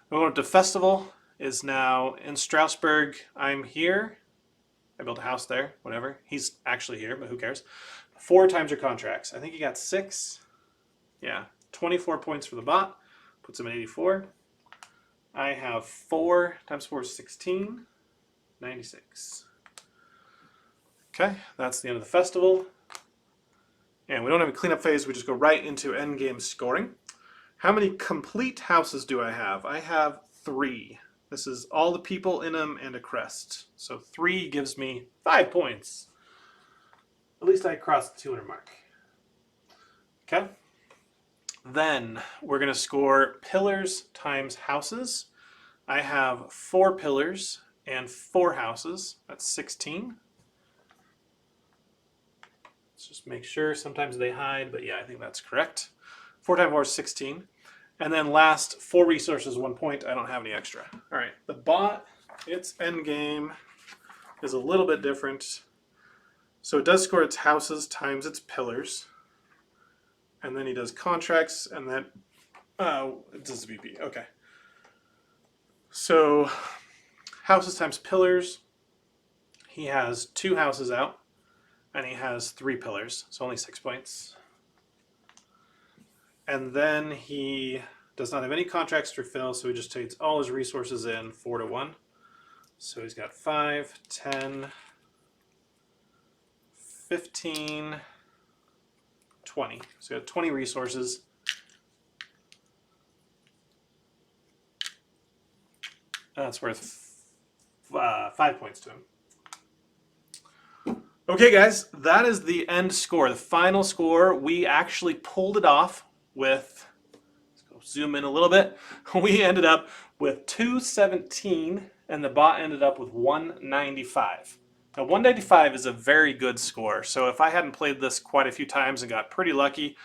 We're going to Festival. Is now in Strasbourg. I'm here. I built a house there, whatever. He's actually here, but who cares? 4 times your contracts. I think he got 6. Yeah, 24 points for the bot. Puts him at 84. I have 4 times 4 is 16. 96. Okay, that's the end of the festival. And we don't have a cleanup phase, we just go right into endgame scoring. How many complete houses do I have? I have 3. This is all the people in them and a crest. So 3 gives me 5 points. At least I crossed the 200 mark. Okay. Then we're going to score pillars times houses. I have 4 pillars and 4 houses. That's 16. Let's just make sure. Sometimes they hide, but yeah, I think that's correct. 4 times 4 is 16. And then last, 4 resources, 1 point. I don't have any extra. All right, the bot, its endgame is a little bit different. So it does score its houses times its pillars. And then he does contracts, and then it does VP. Okay. So houses times pillars. He has 2 houses out, and he has 3 pillars, so only 6 points. And then he does not have any contracts to fill, so he just takes all his resources in 4 to 1. So he's got 5, 10, 15, 20. So he got 20 resources. That's worth 5 points to him. Okay, guys, that is the end score, the final score. We actually pulled it off with, let's go zoom in a little bit. We ended up with 217, and the bot ended up with 195. Now, 195 is a very good score, so if I hadn't played this quite a few times and got pretty lucky,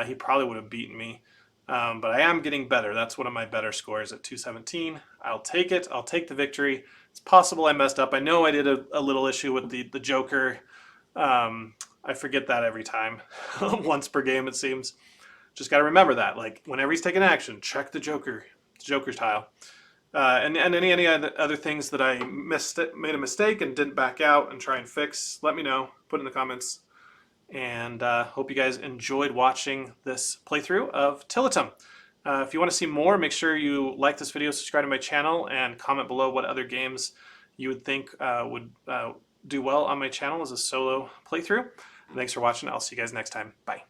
he probably would have beaten me. But I am getting better. That's one of my better scores at 217. I'll take it. I'll take the victory. It's possible I messed up. I know I did a little issue with the Joker. I forget that every time. Once per game, it seems. Just got to remember that. Like, whenever he's taking action, check the Joker's tile. And any other things that I made a mistake and didn't back out and try and fix, let me know. Put it in the comments. And hope you guys enjoyed watching this playthrough of Tiletum. If you want to see more, make sure you like this video, subscribe to my channel, and comment below what other games you would think would do well on my channel as a solo playthrough. Thanks for watching. I'll see you guys next time. Bye.